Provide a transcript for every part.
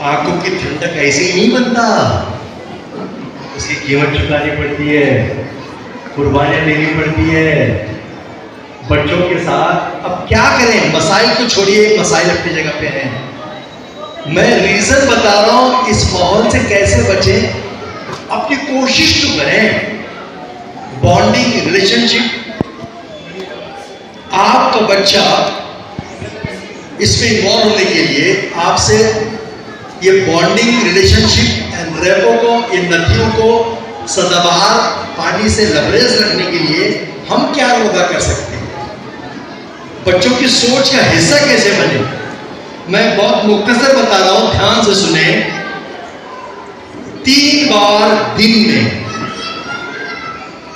आंखों की ठंडक ऐसे ही नहीं बनता, उसकी कीमत चुकानी पड़ती है, कुर्बानियां देनी पड़ती है बच्चों के साथ। अब क्या करें, मसाइल को छोड़िए, मसाइल अपनी जगह पे हैं। मैं रीजन बता रहा हूं इस माहौल से कैसे बचें। अपनी कोशिश तो करें, बॉन्डिंग रिलेशनशिप। आपका बच्चा इसमें इन्वॉल्व होने के लिए आपसे ये बॉन्डिंग रिलेशनशिप एंड रेपो को, इन नदियों को सदाबहार पानी से लबरेज रखने के लिए हम क्या योगा कर सकते हैं, बच्चों की सोच का हिस्सा कैसे बने। मैं बहुत मुख्तसर बता रहा हूं, ध्यान से सुने। 3 बार दिन में,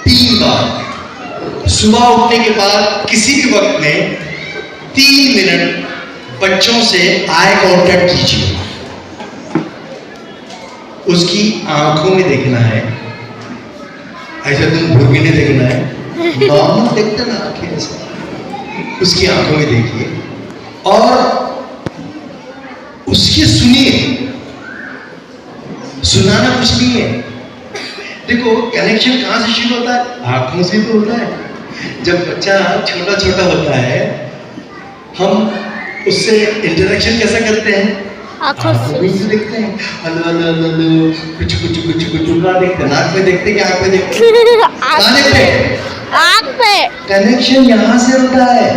3 बार सुबह उठने के बाद किसी भी वक्त में 3 मिनट बच्चों से आई कांटेक्ट कीजिए। उसकी आंखों में देखना है, ऐसा तुम भूल भी नहीं देखना है, नॉर्मल देखते ना आंखें से, उसकी आंखों में देखिए और उसकी सुनिए। सुनाना कुछ नहीं है। देखो कनेक्शन कहां से शुरू होता है, आंखों से तो होता है। जब बच्चा छोटा छोटा होता है हम उससे इंटरेक्शन कैसा करते हैं, आंखों से देखते हैं। हेलो हेलो हेलो, कुछ कुछ कुछ कुछ कहाँ देखते हैं, नाक में देखते हैं कि आंख में देखते हैं, कहाँ देखते हैं, आंख पे। कनेक्शन यहां से होता है।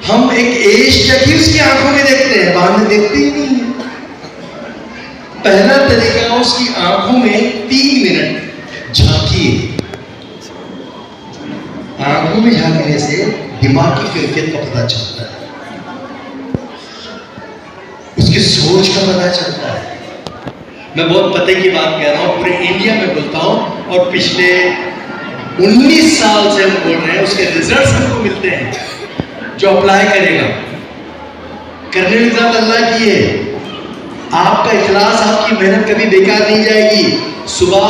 हम एक एज तक ही उसकी आंखों में देखते हैं, बाद में देखते ही नहीं है। पहला तरीका, उसकी आंखों में 3 मिनट झांकिए। आंखों में झांकने से दिमाग की कैफियत का पता चलता है, उसकी सोच का पता चलता है। मैं बहुत पते की बात कह रहा हूं, पूरे इंडिया में बोलता हूं और पिछले 19 साल से हम बोल रहे हैं, उसके रिजल्ट्स हमको मिलते हैं। जो अप्लाई करेगा, करने में ज्यादा अल्लाह की है। आपका इखलास, आपकी मेहनत कभी बेकार नहीं जाएगी। सुबह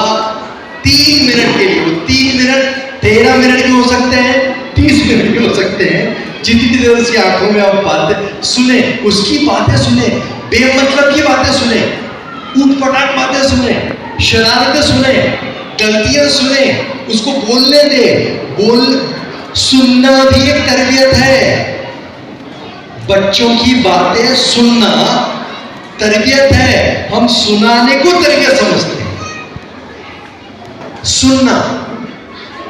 3 मिनट के लिए, वो 3 मिनट 13 मिनट भी हो सकते हैं, 30 मिनट भी हो सकते हैं, जितनी देर उसकी आंखों में आप बातें सुने, उसकी बातें सुने, बेमतलब की बातें सुने, ऊटपटाट बातें सुने, शरारतें सुने, गलतियां सुने, उसको बोलने दे। सुनना भी एक तरबियत है। बच्चों की बातें सुनना तरबियत है। हम सुनाने को तरबियत समझते हैं। सुनना,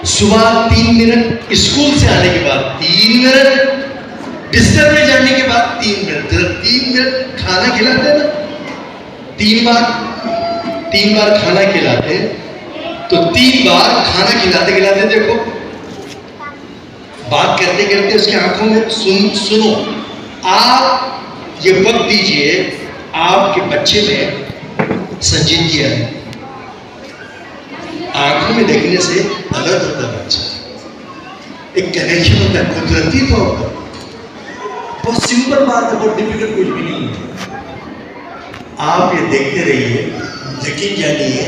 सुबह 3 मिनट, स्कूल से आने के बाद 3 मिनट, बिस्तर में जाने के बाद 3 मिनट, 3 मिनट खाना खिलाते हैं ना, 3 बार खाना खिलाते, तो 3 बार खाना खिलाते खिलाते देखो, बात करते करते उसकी आंखों में सुनो। आप ये वक्त दीजिए, आपके बच्चे में संजीदगी है। आंखों में देखने से अलग होता है बच्चा, एक कनेक्शन होता है कुदरती तौर पर। बहुत सिंपल बात है, बहुत डिफिकल्ट कुछ भी नहीं है। आप ये देखते रहिए, यकीन जानिए,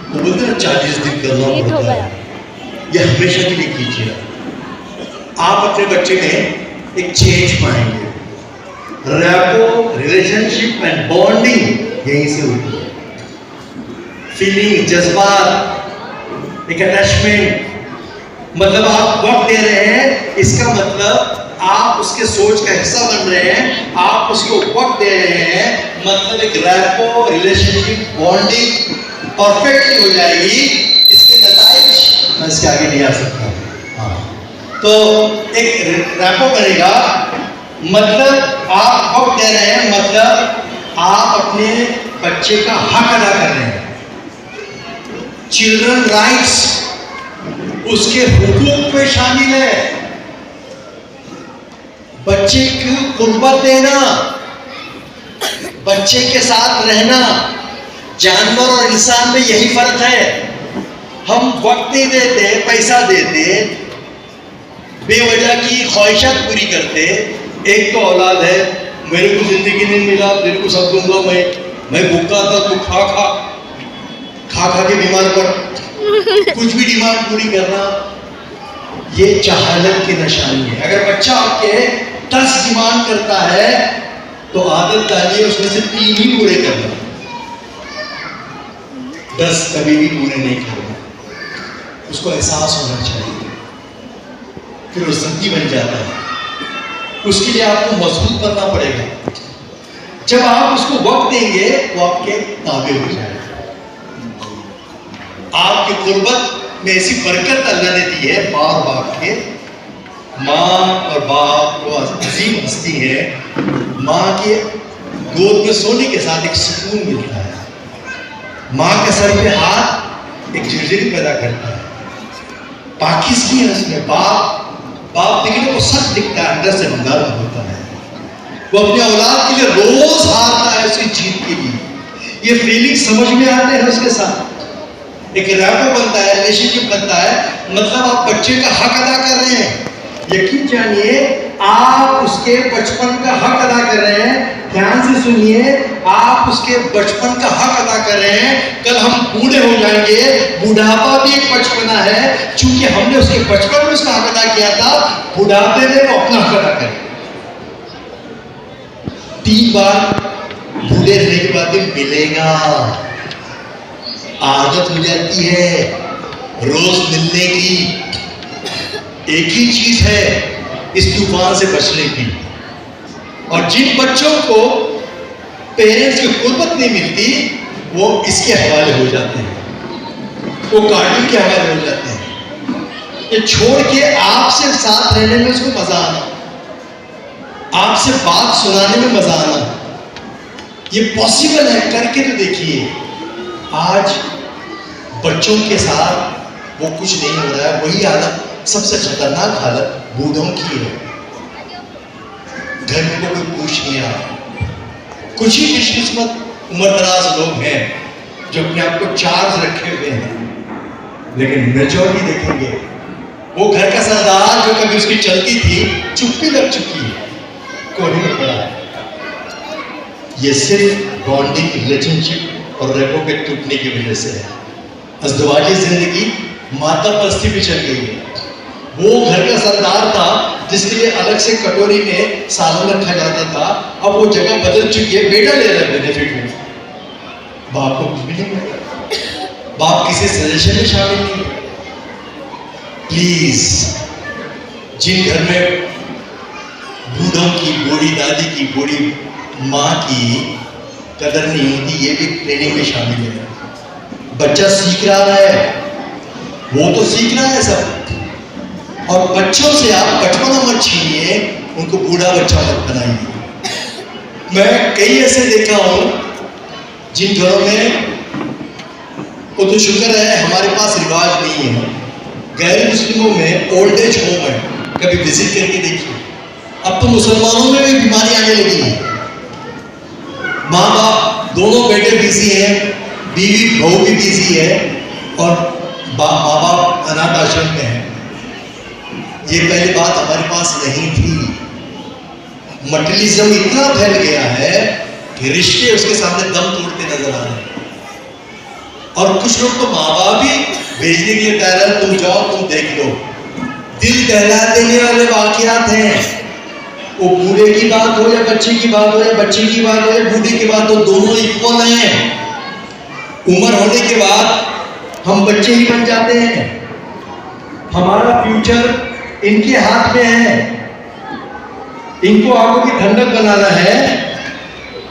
वो बोलते हैं 40 दिन करना पड़ता है, ये हमेशा के लिए कीजिए। आप अपने बच्चे में एक चेंज पाएंगे। रैपो, रिलेशनशिप एंड बॉन्डिंग यहीं से होती है। फीलिंग, जज्बात, एक अटैचमेंट, मतलब आप वक्त दे रहे हैं, इसका मतलब आप उसके सोच का हिस्सा बन रहे हैं, आप उसको वक्त दे रहे हैं, मतलब एक रैपो, रिलेशनशिप, बॉन्डिंग परफेक्टली हो जाएगी। इसके नताइज मैं इसके आगे नहीं आ सकता। तो एक रैपो बनेगा, मतलब आप वक्त दे रहे हैं, मतलब आप अपने बच्चे का हक अदा कर रहे हैं। चिल्ड्रन राइट्स उसके हुकूक में शामिल है। बच्चे की कुर्बत देना, बच्चे के साथ रहना, जानवर और इंसान में यही फर्क है। हम वक्त नहीं देते, पैसा देते, बेवजह की ख्वाहिशात पूरी करते। एक तो औलाद है, मेरे को जिंदगी नहीं मिला, मेरे को सब दूंगा, मैं भूखा था, तू खा खा खा खा के बीमार पड़, कुछ भी डिमांड पूरी करना, ये जहालत की निशानी है। अगर बच्चा आपके 10 डिमांड करता है तो आधा आदत डाली है उसमें से 3 ही पूरे करना, 10 कभी भी पूरे नहीं करना। उसको एहसास होना चाहिए, फिर वो जिद्दी बन जाता है। उसके लिए आपको मजबूत बनना पड़ेगा। जब आप उसको वक्त देंगे वो आपके ताबे हो जाएगा। आपकी गुर्बत में ऐसी बरकत अल्लाह ने दी है, माँ और बाप के। माँ और बाप वो अजीम हस्ती है। माँ के गोद में सोने के साथ एक सुकून मिलता है। माँ के सर पे हाथ एक झिरझिरी पैदा करता है, पाकिज़गी है उसमें। बाप दिखने को सख्त दिखता है, अंदर से नरम होता है। वो अपने औलाद के लिए रोज हारता है उसकी जीत के लिए। ये फीलिंग समझ में आते हैं उसके साथ, एक रैपो बनता है, रिलेशनशिप बनता है। मतलब आप बच्चे का हक अदा कर रहे हैं। यकीन जानिए, आप उसके बचपन का हक अदा कर रहे हैं। ध्यान से सुनिए, आप उसके बचपन का हक अदा कर रहे हैं। कल हम बूढ़े हो जाएंगे, बुढ़ापा भी एक बचपना है। चूंकि हमने उसके बचपन में उसका हक अदा किया था, बुढ़ापे में वो अपना हक अदा करें। 3 बार बूढ़े रहने के बाद भी मिलेगा। आदत हो जाती है रोज मिलने की। एक ही चीज है इस तूफान से बचने की। और जिन बच्चों को पेरेंट्स की कुर्बत नहीं मिलती, वो इसके हवाले हो जाते हैं, वो कार्टून के हवाले हो जाते हैं। ये छोड़ के आपसे साथ रहने में उसको मजा आना, आपसे बात सुनाने में मजा आना, ये पॉसिबल है। करके तो देखिए। आज बच्चों के साथ वो कुछ नहीं हो रहा है। वही हालत, सबसे खतरनाक हालत बूढ़ों की है। घर में कोई पूछ नहीं आ रहा। कुछ ही खुशकिस्मत उम्रदराज लोग हैं जो अपने आप को चार्ज रखे हुए हैं, लेकिन मेजॉरिटी देखेंगे वो घर का सरदार जो कभी उसकी चलती थी, चुप्पी लग चुकी है, कोई नहीं पड़ा है। ये सिर्फ बॉन्डिंग, रिलेशनशिप और रेपो के टूटने की वजह से है। अज़दवाजी जिंदगी माता परस्ती पे चल गई है। वो घर का सरदार था जिसके लिए अलग से कटोरी में सालन रखा जाता था, अब वो जगह बदल चुकी है। बेटा ले रहा है बेनिफिट में, बाप को कुछ भी नहीं मिलता। बाप किसी सजेशन में शामिल नहीं है। प्लीज, जिन घर में बूढ़ों की, बूढ़ी दादी की, बूढ़ी माँ की कदर नहीं होती, ये भी ट्रेनिंग में शामिल है। बच्चा सीख रहा है, वो तो सीख रहा है सब। और बच्चों से आप बचपना मत छीनिए, उनको बूढ़ा बच्चा मत बनाइए। मैं कई ऐसे देखा हूं जिन घरों में, वो तो शुक्र है हमारे पास रिवाज नहीं है, गैर मुस्लिमों में ओल्ड एज होम है, कभी विजिट करके देखिए। अब तो मुसलमानों में भी बीमारी आने लगी है। माँ बाप दोनों बेटे बिजी हैं, बीवी बहू भी बिजी है, और माँ बाप अनाथ आश्रम में है। ये पहली बात हमारे पास नहीं थी। मटेरियलिज्म इतना फैल गया है कि रिश्ते उसके सामने दम तोड़ते नजर आ रहे हैं। और कुछ लोग तो माँ बाप ही भेजने के लिए तैयार है, तुम जाओ, तुम देख लो। दिल दहला देने वाले वाकयात हैं। वो बूढ़े की बात हो या बच्चे की बात हो, या बच्चे की बात हो या बूढ़े की बात हो, दोनों इक्वल हैं। उम्र होने के बाद हम बच्चे ही बन जाते हैं। हमारा फ्यूचर इनके हाथ में है। इनको आंखों की ठंडक बनाना है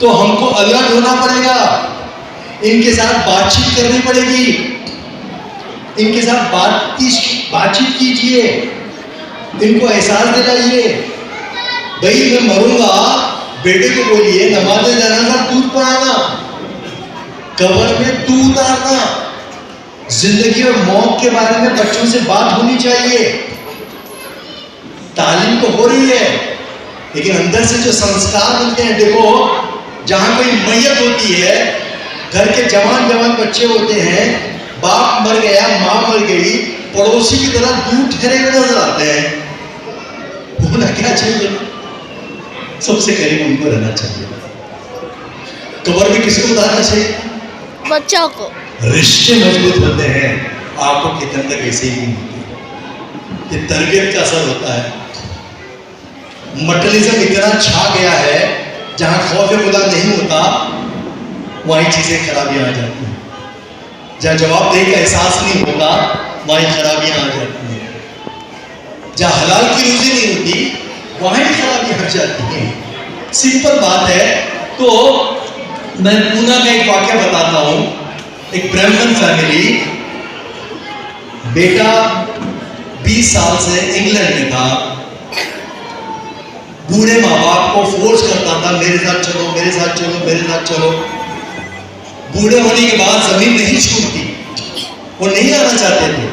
तो हमको अलर्ट होना पड़ेगा। इनके साथ बातचीत करनी पड़ेगी, इनके साथ बातचीत कीजिए, इनको एहसास दिलाइए। भाई मैं मरूंगा, बेटे को बोलिए नमाज़ जनाज़ा तू पढ़ाना, कब्र में तू उतारना। जिंदगी और मौत के बारे में बच्चों से बात होनी चाहिए। तालीम तो हो रही है, लेकिन अंदर से जो संस्कार मिलते हैं, देखो जहां कोई मैयत होती है, घर के जवान जवान बच्चे होते हैं, बाप मर गया, माँ मर गई, पड़ोसी की तरह दूर ठहरे हुए नजर आते हैं। होना क्या चाहिए? सबसे करीब उनको रहना चाहिए। कब्र में किसको उतारना चाहिए? बच्चों को। रिश्ते मजबूत होते हैं, आंखों के अंदर ऐसे ही नहीं होती। ये तरबियत का असर होता है। मटेरियलिज्म इतना छा गया है जहाँ खौफ खुदा नहीं होता वहीं चीज़ें खराबियाँ आ जाती हैं। जहाँ जवाबदेही का एहसास नहीं होता वहीं खराबियाँ आ जाती हैं। जहाँ हलाल की रोजी नहीं होती वहीं खराबियाँ आ जाती हैं। सिंपल बात है। तो मैं पूना का एक वाक्य बताता हूँ। एक ब्राह्मण फैमिली, बेटा 20 साल से इंग्लैंड में था, बूढ़े माँ बाप को फोर्स करता था, मेरे साथ चलो, मेरे साथ चलो, मेरे साथ चलो। बूढ़े होने के बाद जमीन नहीं छूटती, वो नहीं आना चाहते थे,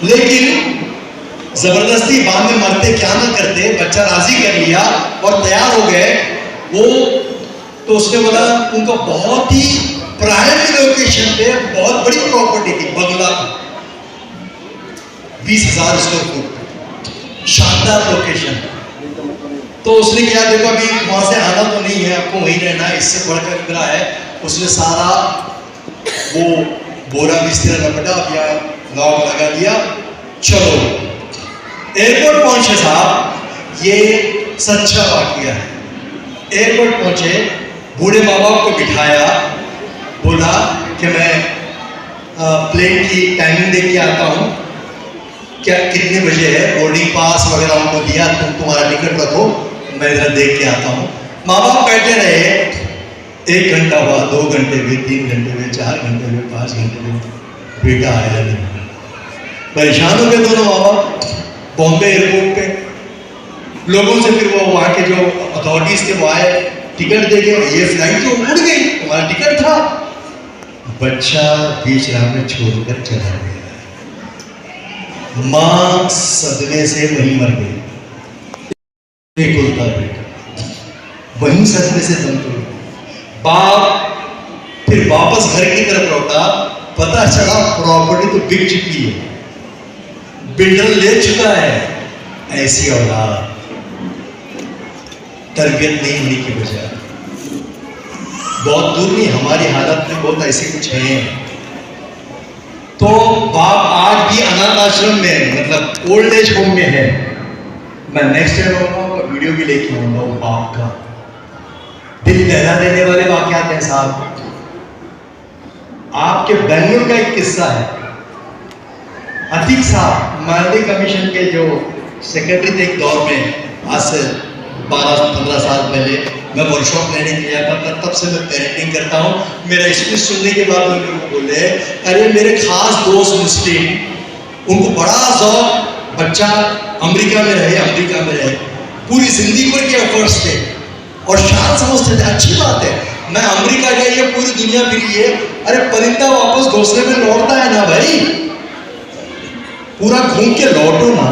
लेकिन जबरदस्ती बाद में मरते क्या ना करते, बच्चा राजी कर लिया और तैयार हो गए वो। तो उसने बोला, उनका बहुत ही प्राइम लोकेशन पे बहुत बड़ी प्रॉपर्टी थी, बंगला, 20,000 स्क्वायर फुट, शानदार लोकेशन। तो उसने क्या, देखो अभी वहां से आना तो नहीं है, आपको वहीं रहना है, इससे बढ़कर मेरा है। उसने सारा वो बोरा बिस्तर लपटा या लॉक लगा दिया, चलो एयरपोर्ट पहुंचे साहब। ये सच्चा वाकया है। एयरपोर्ट पहुंचे, बूढ़े माँ बाप को बिठाया, बोला कि मैं प्लेन की टाइमिंग देख के आता हूँ, क्या कितने बजे है, बोर्डिंग पास वगैरह उनको दिया, तुम्हारा टिकट रखो, मैं इधर देख के आता हूँ। माँ बाप बैठे रहे, 1 घंटा हुआ, 2 घंटे हुए, 3 घंटे हुए, 4 घंटे हुए, 5 घंटे हुए, बेटा आया नहीं। परेशान हो गए दोनों माँ बाप। बॉम्बे एयरपोर्ट पे लोगों से फिर वो वहाँ के जो अथॉरिटीज थे वो आए, टिकट दे गए, ये फ्लाइट तो उड़ गई, तुम्हारा टिकट था। बच्चा बीच राह में छोड़कर चला गया। माँ सदमे से वहीं मर गई, बेटा वहीं सदमे से दम तोड़। बाप फिर वापस घर की तरफ लौटा, पता चला प्रॉपर्टी तो बिक चुकी है, बिल्डर ले चुका है। ऐसी औलाद, तरबियत नहीं होने की वजह, बहुत दूर नहीं, हमारी हालत में बहुत ऐसे कुछ हैं। तो बाप आज भी अनाथ आश्रम में, मतलब ओल्ड एज होम में है। मैं नेक्स्ट टाइम आऊंगा, वीडियो भी लेके आऊंगा वो बाप का। दिल दहला देने वाले वाकयात हैं साहब। आपके बेंगलुरु का एक किस्सा है। अतीक साहब मानवीय कमीशन के जो सेक्रेटरी थे एक दौर में, आज से 12-15 साल पहले मैं वर्कशॉप लेने के लिए आता था, तब से मैं पेरेंटिंग करता हूँ। मेरा स्पीच सुनने के बाद लोग बोले, अरे मेरे खास दोस्त मुस्लिम, उनको बड़ा शौक बच्चा अमेरिका में रहे, अमेरिका में रहे, पूरी जिंदगी भर के एफर्ट्स थे और शान समझते थे, अच्छी बात है, मैं अमेरिका जाइए, पूरी दुनिया फिरिए, अरे परिंदा वापस घोंसले में लौटता है ना भाई, पूरा घूम के लौटो ना।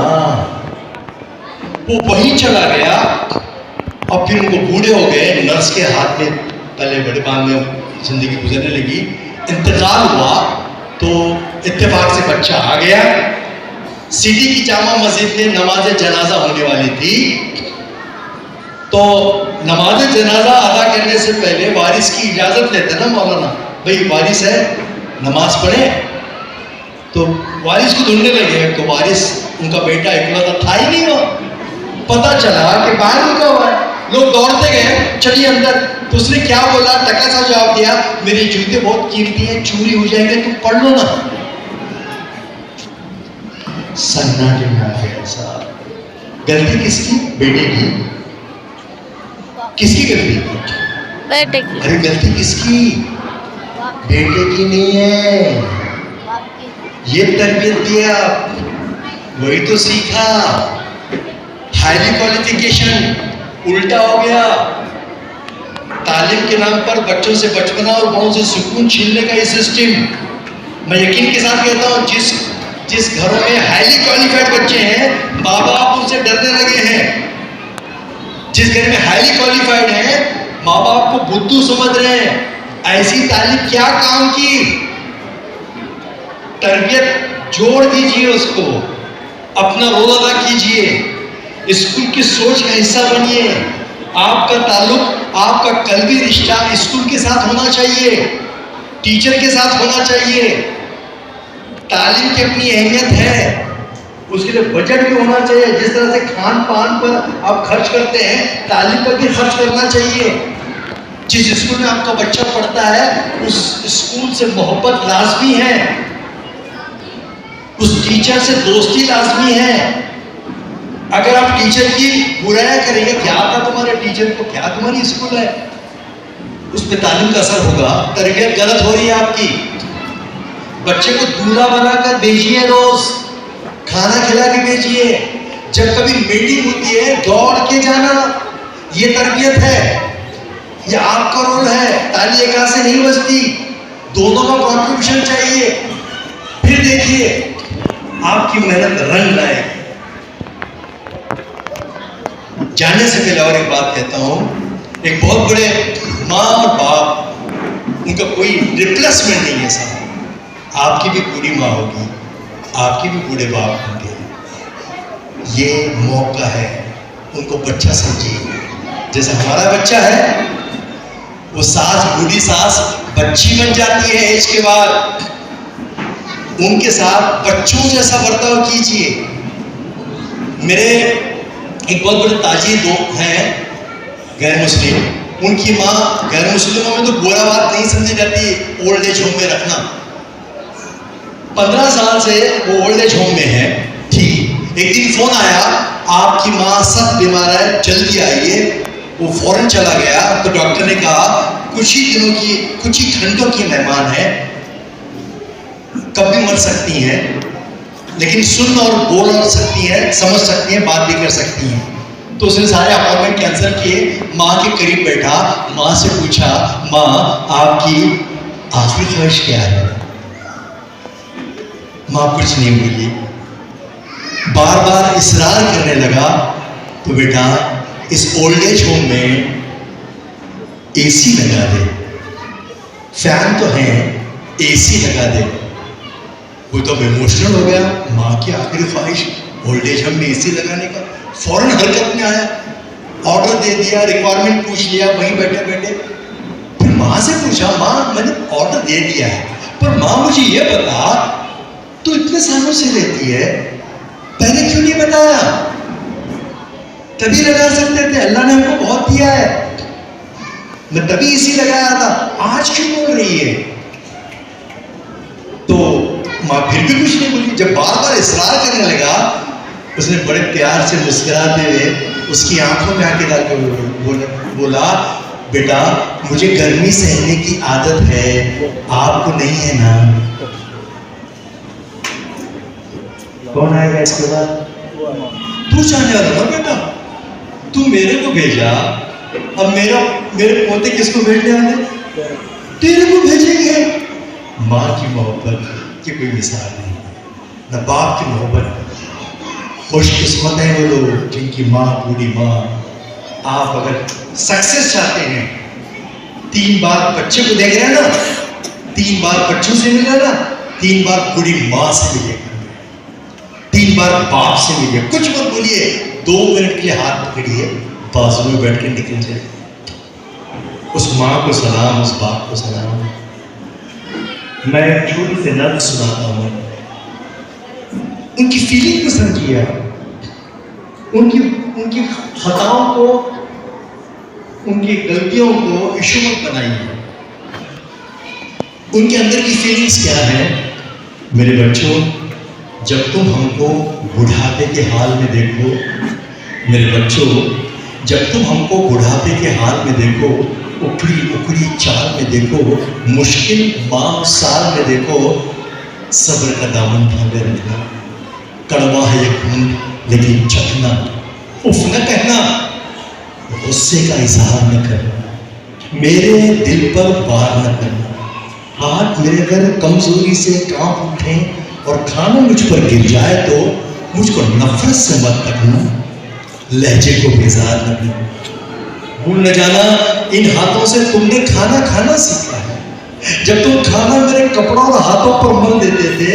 वो वहीं चला गया और फिर उनको बूढ़े हो गए, नर्स के हाथ में पहले बड़े बाद में जिंदगी गुजरने लगी, इंतकाल हुआ। तो इत्तेफाक से बच्चा आ गया। सिटी की जामा मस्जिद में नमाज जनाजा होने वाली थी, तो नमाज जनाजा अदा करने से पहले वारिस की इजाजत लेते ना मौलाना, भाई वारिस है नमाज पढ़े। तो वारिस को ढूंढने लगे, तो वारिस उनका बेटा इकलौता था ही नहीं। वो पता चला कि बाहर रुका हुआ है। लोग दौड़ते गए, चलिए अंदर। तो उसने क्या बोला, टका सा जवाब दिया, मेरे जूते बहुत कीमती हैं, चोरी हो जाएंगे, तुम पढ़ लो ना। सन्नाटे में आ गया साहब। गलती किसकी? बेटे की। किसकी गलती? बेटे की। अरे गलती किसकी? बेटे की नहीं है, ये तरबियत दिया, वही तो सीखा। हाईली क्वालिफिकेशन उल्टा हो गया। तालीम के नाम पर बच्चों से बचपना और बड़ों से सुकून छीनने का ये सिस्टम, मैं यकीन के साथ कहता हूँ, जिस घरों में हाईली क्वालिफाइड बच्चे हैं, माँ बाप उनसे डरने लगे हैं। जिस घर में हाईली क्वालिफाइड है, माँ बाप को बुद्धू समझ रहे हैं। ऐसी तालीम क्या काम की? तरबियत जोड़ दीजिए उसको, अपना रोल अदा कीजिए, स्कूल की सोच का हिस्सा बनिए। आपका ताल्लुक, आपका कल्बी रिश्ता स्कूल के साथ होना चाहिए, टीचर के साथ होना चाहिए। तालीम की अपनी अहमियत है, उसके लिए बजट भी होना चाहिए। जिस तरह से खान पान पर आप खर्च करते हैं, तालीम पर भी खर्च करना चाहिए। जिस स्कूल में आपका बच्चा पढ़ता है उस स्कूल से मोहब्बत लाजमी है, उस टीचर से दोस्ती लाजमी है। अगर आप टीचर की बुराई करेंगे, क्या था तुम्हारे टीचर को, क्या तुम्हारी स्कूल है, उस पर तालीम का असर होगा। तरबियत गलत हो रही है आपकी। बच्चे को दूल्हा बनाकर भेजिए, रोज खाना खिला के भेजिए। जब कभी मीटिंग होती है दौड़ के जाना, ये तरबियत है, ये आपका रोल है। ताली एक हाथ से नहीं बजती, दोनों का कॉन्ट्रीब्यूशन चाहिए। फिर देखिए आपकी मेहनत रंग लाएगी। जाने से पहले और एक बात कहता हूं, एक बहुत बड़े माँ और बाप, उनका कोई रिप्लेसमेंट नहीं है साहब। आपकी भी पूरी माँ होगी, आपके भी बूढ़े बाप होंगे। ये मौका है, उनको बच्चा समझिए। जैसे हमारा बच्चा है, वो सास, बूढ़ी सास बच्ची बन जाती है एज के बाद, उनके साथ बच्चों जैसा बर्ताव कीजिए। मेरे एक बहुत बड़े ताजी दोस्त हैं गैर मुस्लिम, उनकी माँ, गैर मुस्लिमों में तो बुरा बात नहीं समझी जाती ओल्ड एज होम में रखना। 15 साल से वो ओल्ड एज होम में है, ठीक। एक दिन फोन आया, आपकी माँ सख्त बीमार है, जल्दी आइए। वो फौरन चला गया तो डॉक्टर ने कहा कुछ ही दिनों की, कुछ ही घंटों की मेहमान है, कब भी मर सकती हैं, लेकिन सुन और बोल और सकती हैं, समझ सकती हैं, बात भी कर सकती हैं। तो उसने सारे अपॉइंटमेंट कैंसिल किए, माँ के करीब बैठा, माँ से पूछा, माँ आपकी आखिरी ख्वाहिश क्या है? माँ कुछ नहीं बोली, बार बार इसरार करने लगा। तो बेटा इस ओल्ड एज होम में एसी लगा दे, फैन तो है, एसी लगा दे। वो तो इमोशनल हो गया, माँ की आखिरी ख्वाहिश ओल्ड एज होम में एसी लगाने का। फौरन हरकत में आया, ऑर्डर दे दिया, रिक्वायरमेंट पूछ लिया वहीं बैठे बैठे। फिर माँ से पूछा, माँ मैंने ऑर्डर दे दिया है, पर माँ मुझे ये बता, तू इतने सालों से रहती है, पहले क्यों नहीं बताया? तभी लगा सकते थे, अल्लाह ने हमको बहुत दिया है, मैं तभी इसी लगाया था, आज क्यों बोल रही है? तो माँ फिर भी कुछ नहीं बोली। जब बार बार इसरार करने लगा, उसने बड़े प्यार से मुस्कुराते हुए उसकी आंखों में आके डालकर बोला, बेटा मुझे गर्मी सहने की आदत है, आपको नहीं है ना? कौन आएगा इसके बाद? तू जाने वाला ना बेटा, तू मेरे को भेजा, अब मेरे पोते किसको भेजने वाले? तेरे को भेजेंगे। माँ की मोहब्बत की कोई मिसाल नहीं, न बाप की मोहब्बत। खुशकिस्मत है वो लोग जिनकी माँ, बूढ़ी माँ। आप अगर सक्सेस चाहते हैं, 3 बार बच्चे को देख रहे हैं ना, 3 बार बच्चों से मिल रहा ना, 3 बार बूढ़ी माँ से मिलिए, 3 बार बाप से मिलिए। कुछ मत बोलिए, 2 मिनट के लिए हाथ पकड़िए, बाजू में बैठ के निकल जाए। उस माँ को सलाम, उस बाप को सलाम। मैं छोटी सी नज़्म सुनाता हूँ, उनकी फीलिंग को समझिए, उनकी खताओं को, उनकी गलतियों को इशू मत बनाइए। उनके अंदर की फीलिंग्स क्या है? मेरे बच्चों, जब तुम हमको बुढ़ापे के हाल में देखो, मेरे बच्चों जब तुम हमको बुढ़ापे के हाल में देखो, उखड़ी उखड़ी चाल में देखो, मुश्किल माह साल में देखो, सब्र का दामन थामे रखना। कड़वा है ये खून लेकिन चखना, उफ न कहना, गुस्से का इजहार न करना, मेरे दिल पर वार न करना। हाथ मेरे अगर कमजोरी से कांप उठे और खाना मुझ पर गिर जाए तो मुझको नफरत से मत तकना, लहजे को बेजार न करना। भूल न जाना इन हाथों से तुमने खाना खाना सीखा है। जब तुम खाना मेरे कपड़ों और हाथों पर मल देते थे,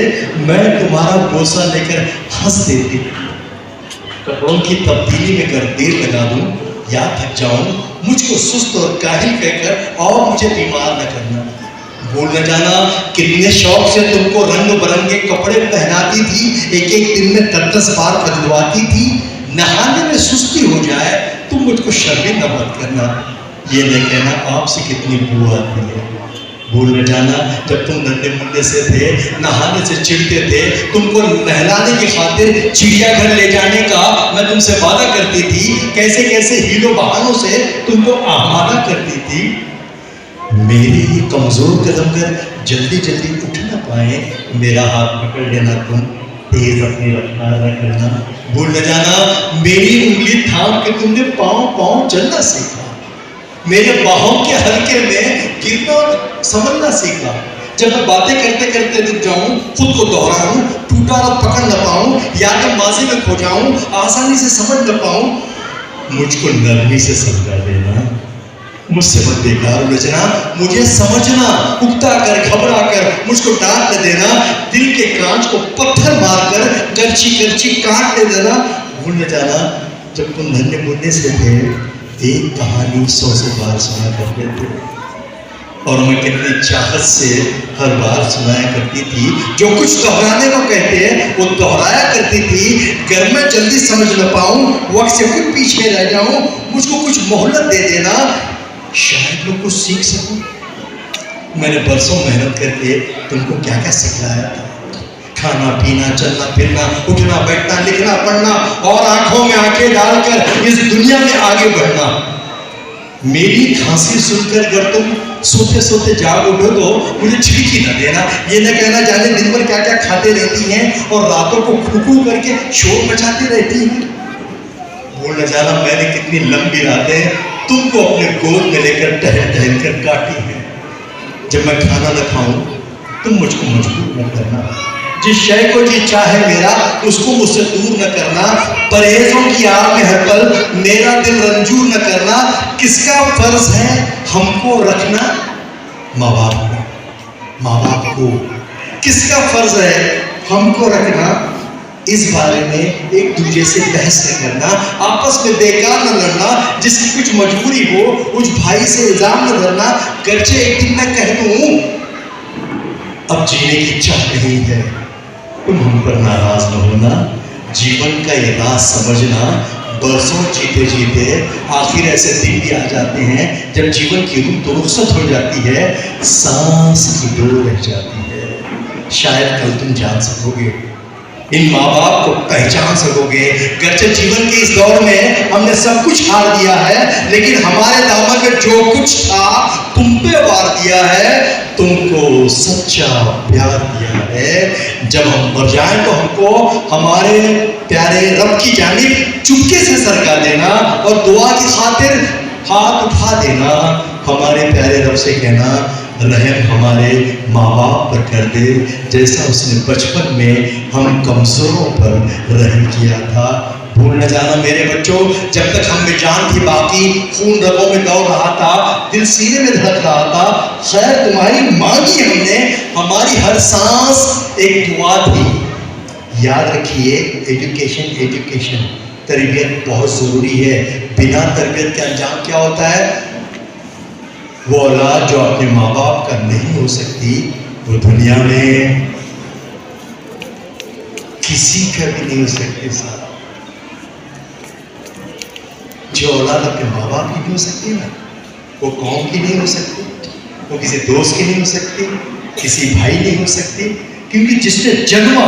मैं तुम्हारा बोसा लेकर हंस देती। कपड़ों की तब्दीली में कर देर लगा दूं या थक जाऊं, मुझको सुस्त और काहिल कहकर और मुझे बीमार न करना। भूल न जाना कितने शौक से तुमको रंग बिरंगे कपड़े पहनाती थी, एक एक दिन में 10-10 बार बदलवाती थी। नहाने में सुस्ती हो जाए तुम मुझको शर्मिंदा मत करना, ये न कहना आपसे कितनी बू आती है। भूल न जाना जब तुम नन्हे मुन्ने से थे, नहाने से चिढ़ते थे, तुमको नहलाने की खातिर चिड़ियाघर ले जाने का मैं तुमसे वादा करती थी, कैसे कैसे हीलो बहानों से तुमको आमादा करती थी। मेरे ये कमजोर कदम कर जल्दी जल्दी उठ ना पाए, मेरा हाथ पकड़ लेना तुम, तेज अपनी रफ्तार न करना। भूल न जाना मेरी उंगली थाम के तुमने पाँव पाँव चलना सीखा, मेरे बाहों के हल्के में गिरना और समझना सीखा। जब मैं बातें करते करते रुक जाऊं, खुद को दोहराऊं, टूटा और पकड़ न पाऊं, यादें माजी में खो जाऊं, आसानी से समझ न पाऊं, मुझको नरमी से समझा देना। मुझसे मत बेकार उलझना, मुझे समझना, उकता कर घबरा कर मुझको डांट न देना, दिल के कांच को पत्थर मारकर करची करची काट ले देना। भूल न जाना जब तुम नन्हे मुन्ने से थे, एक कहानी 100 बार सुना करते थे, और मैं कितनी चाहत से हर बार सुनाया करती थी। जो कुछ दोहराने को कहते हैं वो दोहराया करती थी। अगर मैं जल्दी समझ न पाऊं, वक्त से कुछ पीछे रह जाऊं, मुझको कुछ मोहलत दे देना, शायद मैं कुछ सीख सकूं। मैंने बरसों मेहनत करके तुमको क्या क्या सिखाया था, खाना पीना, चलना फिरना, उठना बैठना, लिखना पढ़ना, और आंखों में आंखें डालकर इस दुनिया में आगे बढ़ना। मेरी खांसी सुनकर अगर तुम सोते सोते जाग उठो तो मुझे झिड़की न देना, ये न कहना जाने दिन भर क्या क्या खाते रहती हैं और रातों को खूखू करके शोर मचाती रहती हैं। भूल न जाना मैंने कितनी लंबी रातें तुमको अपने गोद में लेकर टहल टहल कर काटी है। जब मैं खाना न खाऊं तुम मुझको मजबूर न करना, जिस शय को जी चाहे मेरा उसको मुझसे दूर न करना, परहेजों की आड़ में हर पल मेरा दिल रंजूर न करना। किसका फर्ज है हमको रखना, माँ बाप को किसका फर्ज है हमको रखना। इस बारे में एक दूसरे से बहस न करना, आपस में बेकार न लड़ना, जिसकी कुछ मजबूरी हो उस भाई से इल्जाम न धरना। गर्चे एक दिन मैं कह दूं अब जीने की इच्छा नहीं है, तुम हम पर नाराज न होना। जीवन का ये राज समझना, बरसों जीते जीते आखिर ऐसे दिन भी आ जाते हैं जब जीवन की रूह तो रुखसत हो जाती है, सांस की डोर रह जाती है। शायद कल तुम जान सकोगे, इन माँ बाप को पहचान सकोगे। गर्चे जीवन के इस दौर में हमने सब कुछ हार दिया है, लेकिन हमारे दामन में जो कुछ था तुम पे वार दिया है, तुमको सच्चा प्यार दिया है। जब हम मर जाएं तो हमको हमारे प्यारे रब की जानिब चुपके से सरका देना और दुआ की खातिर हाथ उठा देना। हमारे प्यारे रब से कहना रहम हमारे माँ बाप पर कर दे, जैसा उसने बचपन में हम कमजोरों पर रहम किया था। भूल न जाना मेरे बच्चों, जब तक हम में जान थी बाकी, खून रगों में दौड़ रहा था, दिल सीने में धड़क रहा था, खैर तुम्हारी मांगी हमने, हमारी हर सांस एक दुआ थी। याद रखिए एजुकेशन तरबियत बहुत ज़रूरी है। बिना तरबियत के अंजाम क्या होता है? वो औलाद जो अपने माँ बाप का नहीं हो सकती, वो दुनिया में किसी का भी नहीं हो सकती। साहब, जो औलाद अपने माँ बाप की नहीं हो सकती ना, वो कौम की नहीं हो सकती, वो किसी दोस्त की नहीं हो सकती, किसी भाई नहीं हो सकती, क्योंकि जिसने जन्मा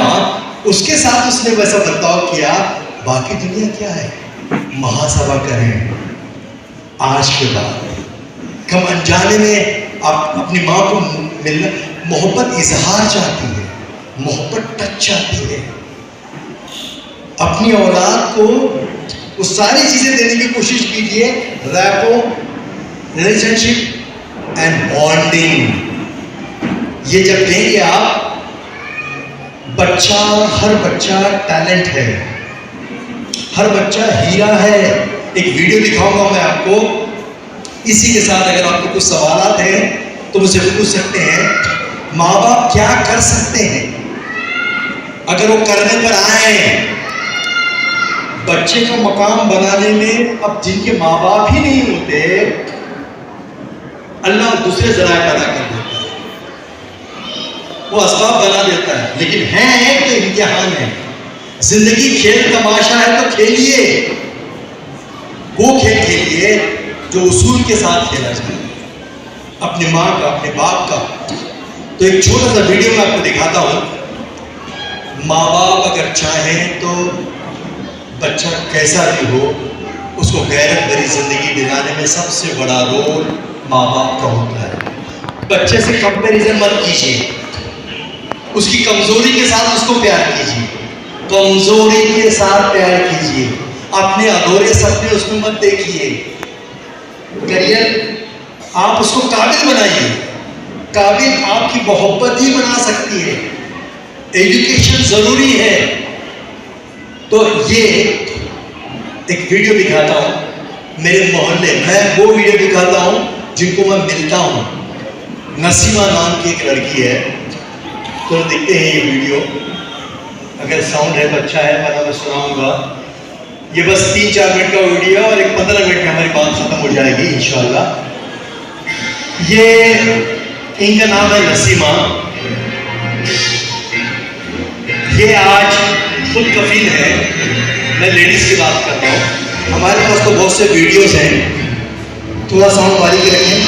उसके साथ उसने वैसा बर्ताव किया। बाकी दुनिया क्या है? महासभा करें आज के बाद, कम अनजाने में आप अपनी माँ को मिलना, मोहब्बत इजहार चाहती है, मोहब्बत टच चाहती है। अपनी औलाद को वो सारी चीजें देने की कोशिश कीजिए, रैपो, रिलेशनशिप एंड बॉन्डिंग। ये जब देंगे आप, हर बच्चा टैलेंट है, हर बच्चा हीरा है। एक वीडियो दिखाऊंगा मैं आपको, इसी के साथ अगर आपको कुछ सवाल हैं तो मुझसे पूछ सकते हैं। माँ बाप क्या कर सकते हैं अगर वो करने पर आए? बच्चे का मकाम बनाने में अब जिनके माँ बाप ही नहीं होते, अल्लाह दूसरे जराए पैदा कर देता है। वो असबाब बना देता है, लेकिन है तो इम्तिहान है। जिंदगी खेल तमाशा है तो खेलिए, वो खेल खेलिए जो उसूल के साथ खेला जाए, अपने माँ का, अपने बाप का। तो एक छोटा सा वीडियो मैं आपको दिखाता हूँ। माँ बाप अगर चाहें तो बच्चा कैसा भी हो, उसको गैरत भरी जिंदगी दिलाने में सबसे बड़ा रोल माँ बाप का होता है। बच्चे से कंपैरिजन मत कीजिए, उसकी कमजोरी के साथ उसको प्यार कीजिए, कमजोरी के साथ प्यार कीजिए। अपने अधूरे सपने उसमें मत देखिए। करियर आप उसको काबिल बनाइए, काबिल आपकी मोहब्बत ही बना सकती है। एजुकेशन जरूरी है। तो ये एक वीडियो दिखाता हूँ मेरे मोहल्ले, मैं वो वीडियो दिखाता हूँ जिनको मैं मिलता हूँ। नसीमा नाम की एक लड़की है, तो देखते हैं ये वीडियो। अगर साउंड है तो अच्छा है, वरना मैं सुनाऊंगा। ये बस 3-4 मिनट का वीडियो और एक 15 मिनट में हमारी बात खत्म हो जाएगी इंशाल्लाह। ये इनका नाम है नसीमा। ये आज खुद कफील है। मैं लेडीज की बात कर रहा हूँ। हमारे पास तो बहुत से वीडियोस हैं। थोड़ा साउंड बारीक रखें,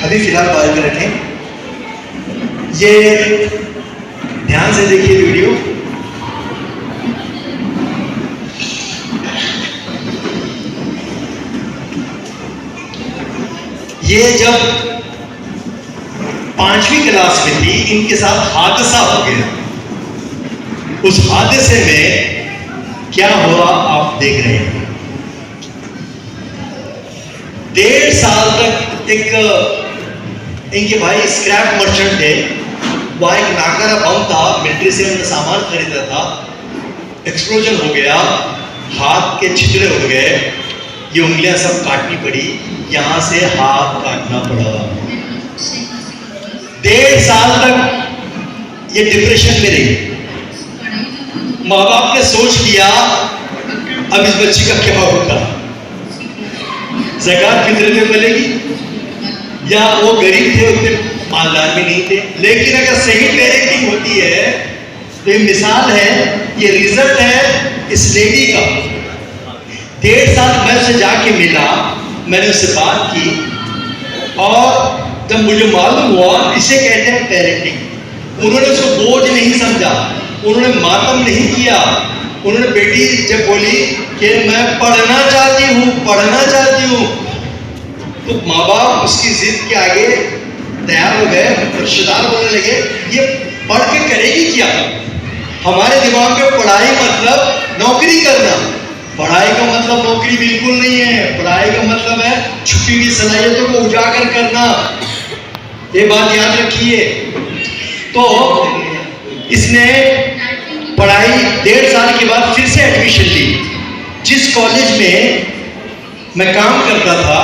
अभी फिलहाल बारीक रखें। ये ध्यान से देखिए वीडियो। ये जब 5वीं क्लास में थी, इनके साथ हादसा हो गया। उस हादसे में क्या हुआ आप देख रहे हैं। 1.5 साल तक एक इनके भाई स्क्रैप मर्चेंट थे, वहां एक नाकारा बम था, मिलिट्री से उन्होंने सामान खरीदा था, एक्सप्लोजन हो गया, हाथ के छितड़े हो गए, ये उंगलियां सब काटनी पड़ी, यहां से हाथ काटना पड़ा। 1.5 साल तक ये डिप्रेशन में रही। माँ बाप ने सोच लिया अब इस बच्ची का क्या होगा, ज़कात फितरे में मिलेगी, या वो गरीब थे उतने मालदार भी नहीं थे। लेकिन अगर सही पेरेंटिंग होती है तो ये मिसाल है, ये रिजल्ट है इस लेडी का। 1.5 साल मैं उससे जाके मिला, मैंने उससे बात की, और जब मुझे मालूम हुआ इसे कहते हैं पेरेंटिंग। उन्होंने उसको बोझ नहीं समझा, उन्होंने मातम नहीं किया। उन्होंने बेटी जब बोली कि मैं पढ़ना चाहती हूँ, तो माँ बाप उसकी जिद के आगे तैयार हो गए, रिश्तेदार बोलने लगे ये पढ़ के करेगी क्या। हमारे दिमाग में पढ़ाई मतलब नौकरी करना, पढ़ाई का मतलब नौकरी बिल्कुल नहीं है। पढ़ाई का मतलब है छुपी हुई सलाहियतों को उजागर करना, ये बात याद रखिए। तो इसने पढ़ाई 1.5 साल के बाद फिर से एडमिशन ली। जिस कॉलेज में मैं काम करता था,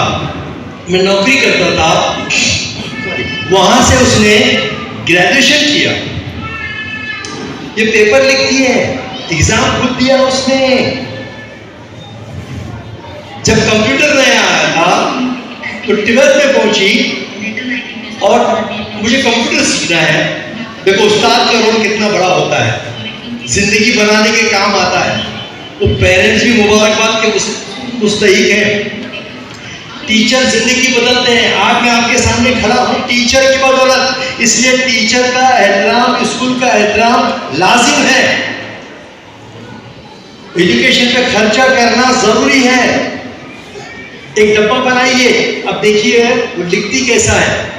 मैं नौकरी करता था, वहां से उसने ग्रेजुएशन किया। ये पेपर लिखती है, एग्जाम खुद दिया उसने। जब कंप्यूटर नया आया था तो 12th में पहुंची और मुझे कंप्यूटर सीखना है। देखो उस्ताद का रोल कितना बड़ा होता है, जिंदगी बनाने के काम आता है। वो पेरेंट्स भी मुबारकबाद के मुस्तहिक हैं। टीचर जिंदगी बदलते हैं। आज मैं आपके सामने खड़ा हूँ टीचर की बदौलत, इसलिए टीचर का एहतराम, स्कूल का एहतराम लाजिम है। एजुकेशन पे खर्चा करना जरूरी है। एक डब्बा बनाइए, अब देखिए वो लिखती कैसा है।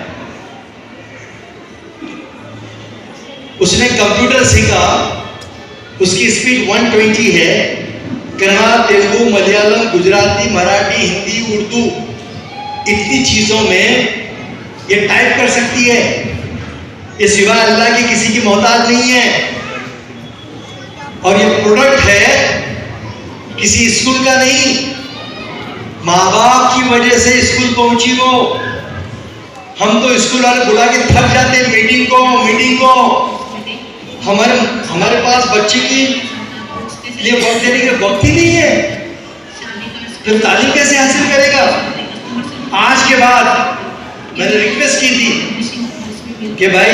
उसने कंप्यूटर सीखा, उसकी स्पीड 120 है। कन्नड़, तेलुगु, मलयालम, गुजराती, मराठी, हिंदी, उर्दू, इतनी चीजों में ये टाइप कर सकती है। ये सिवाय अल्लाह के किसी की मोहताज नहीं है। और ये प्रोडक्ट है किसी स्कूल का नहीं, माँ बाप की वजह से स्कूल पहुंची वो। हम तो स्कूल वाले बुला के थक जाते हैं मीटिंग को। हमारे पास बच्चे की लिए वक्त देने के वक्त ही नहीं है, तो तालीम कैसे हासिल करेगा। आज के बाद मैंने रिक्वेस्ट की थी कि भाई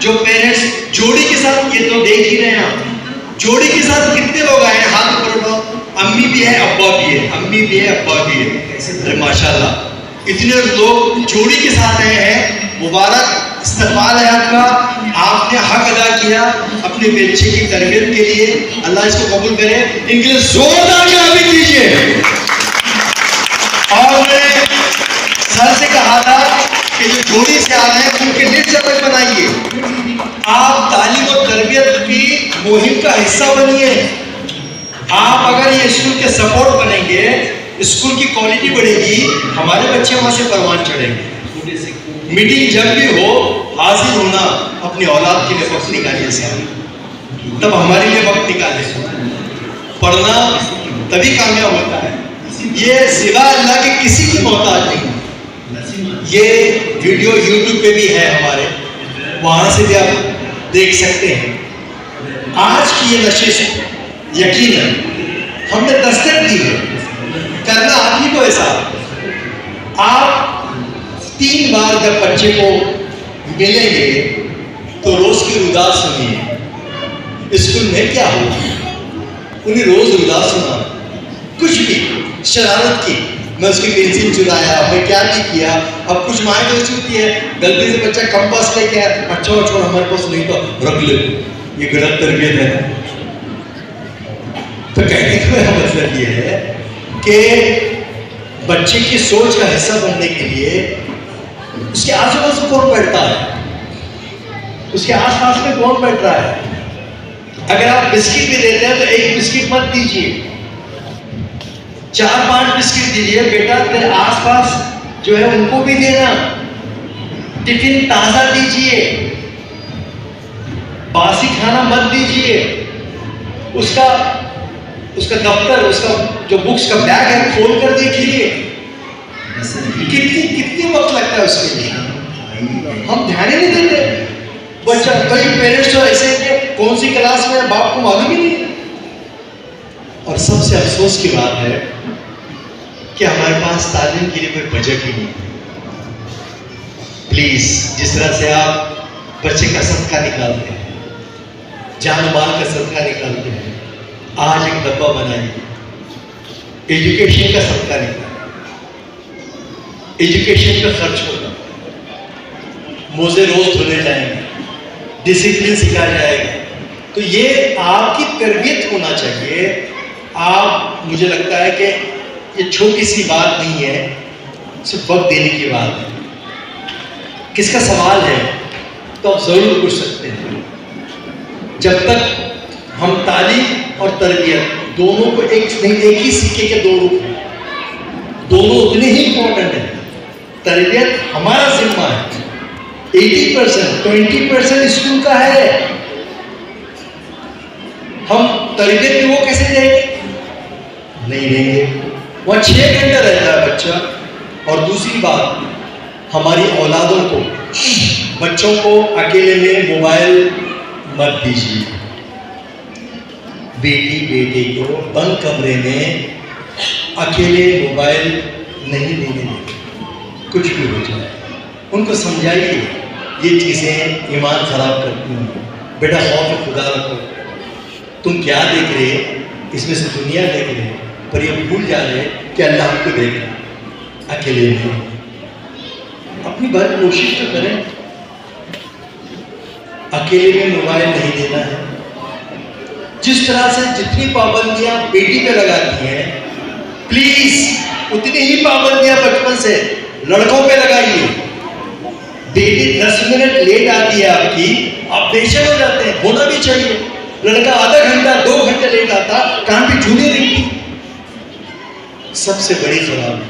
जो पेरेंट्स जोड़ी के साथ, ये तो देख ही रहे हैं आप, जोड़ी के साथ कितने लोग आए हैं, हाथ ऊपर उठाओ। अम्मी भी है, अब्बा भी है, अम्मी भी है, अब्बा भी है। अरे माशाल्लाह, इतने लोग जोड़ी के साथ आए हैं। मुबारक इस्तकबाल है आपका, आपने हक अदा किया अपने बच्चे की तरबियत के लिए। अल्लाह इसको कबूल करे। इनके लिए जोरदार ताली दीजिए। और मैंने सर से कहा था कि जो जोड़ी से आ रहे हैं उनके लिए जबरदस्त बनाइए। आप तालीम और तरबियत की मुहिम का हिस्सा बनिए। आप अगर ये स्कूल के सपोर्ट बनेंगे, स्कूल की क्वालिटी बढ़ेगी, हमारे बच्चे वहां से परवान चढ़ेंगे। मीटिंग जब भी हो, हाजिर होना, अपनी औलाद के लिए वक्त निकालिए साहब, तब हमारे लिए वक्त निकाले। पढ़ना तभी कामयाब होता है। ये सिवा अल्लाह के किसी की मोहताज नहीं। ये वीडियो यूट्यूब पे भी है हमारे, वहां से भी आप देख सकते हैं। आज की ये नशिश यकीनन हमने दस्तक दी है, करना आप ही को ऐसा। आप 3 बार जब बच्चे को मिलेंगे तो रोज की रुदात सुनिए। स्कूल में क्या हो, उन्हें रोज रुदात सुना, कुछ भी शरारत की, मैं उसकी पेंसिल चुराया, मैं क्या भी किया। अब कुछ माएँ तो ऐसी होती है, गलती से बच्चा कंपास लेके आया, अच्छा छोड़ हमारे पास नहीं तो रख ले, ये गलत तरबियत है। तो कहने का मेरा मतलब ये है कि बच्चे की सोच का हिस्सा बनने के लिए उसके आस पास कौन बैठता है, उसके आस पास में कौन बैठ रहा है। अगर आप बिस्किट भी देते हैं तो एक बिस्किट मत दीजिए, 4-5 बिस्किट दीजिए। बेटा तेरे आसपास जो है उनको भी देना। टिफिन ताजा दीजिए, बासी खाना मत दीजिए। उसका दफ्तर, उसका जो बुक्स का बैग है खोल कर देखिए, कितनी वक्त लगता है उसके लिए। हम ध्यान ही नहीं देते। बच्चा, कई पेरेंट्स तो ऐसे हैं कि कौन सी क्लास में बाप को मालूम ही नहीं। और सबसे अफसोस की बात है कि हमारे पास तालीम के लिए कोई बजट ही नहीं। प्लीज, जिस तरह से आप बच्चे का सदका निकालते हैं, जान माल का सदका निकालते हैं, आज एक डब्बा बनाइए, एजुकेशन का सदका निकालिए। एजुकेशन का खर्च होगा, मोजे रोज धुले जाएंगे, डिसिप्लिन सिखाया जाएगा। तो ये आपकी तरबियत होना चाहिए। आप, मुझे लगता है कि ये छोटी सी बात नहीं है, सिर्फ वक्त देने की बात है। किसका सवाल है तो आप जरूर पूछ सकते हैं। जब तक हम तालीम और तरबियत दोनों को एक ही सिक्के के 2 रूप हैं, दोनों उतने ही इंपॉर्टेंट हैं। तरबियत हमारा जिम्मा है, 80%, 20% स्कूल का है। हम तरबियत में वो कैसे देंगे? नहीं देंगे। वहाँ 6 घंटे रहता है बच्चा। और दूसरी बात, हमारी औलादों को, बच्चों को अकेले में मोबाइल मत दीजिए। बेटी बेटे को बंद कमरे में अकेले मोबाइल नहीं देने देंगे, कुछ भी हो जाए। उनको समझाइए ये चीज़ें ईमान खराब करती हैं। बेटा खौफ खुदा रखो, तुम क्या देख रहे, इसमें से दुनिया देख रहे, पर ये भूल जा रहे कि अल्लाह को देख रहा। अकेले नहीं, अपनी बार कोशिश तो करें, अकेले में मोबाइल नहीं देना है। जिस तरह से जितनी पाबंदियां बेटी पे लगाती हैं, प्लीज उतनी ही पाबंदियां बचपन से लड़कों पे लगाइए। बेटी 10 मिनट लेट आती है आपकी, आप बेचैन हो जाते हैं, होना भी चाहिए। लड़का आधा घंटा 2 घंटे लेट आता, कान पे चूड़ी दिखती। सबसे बड़ी खराबी,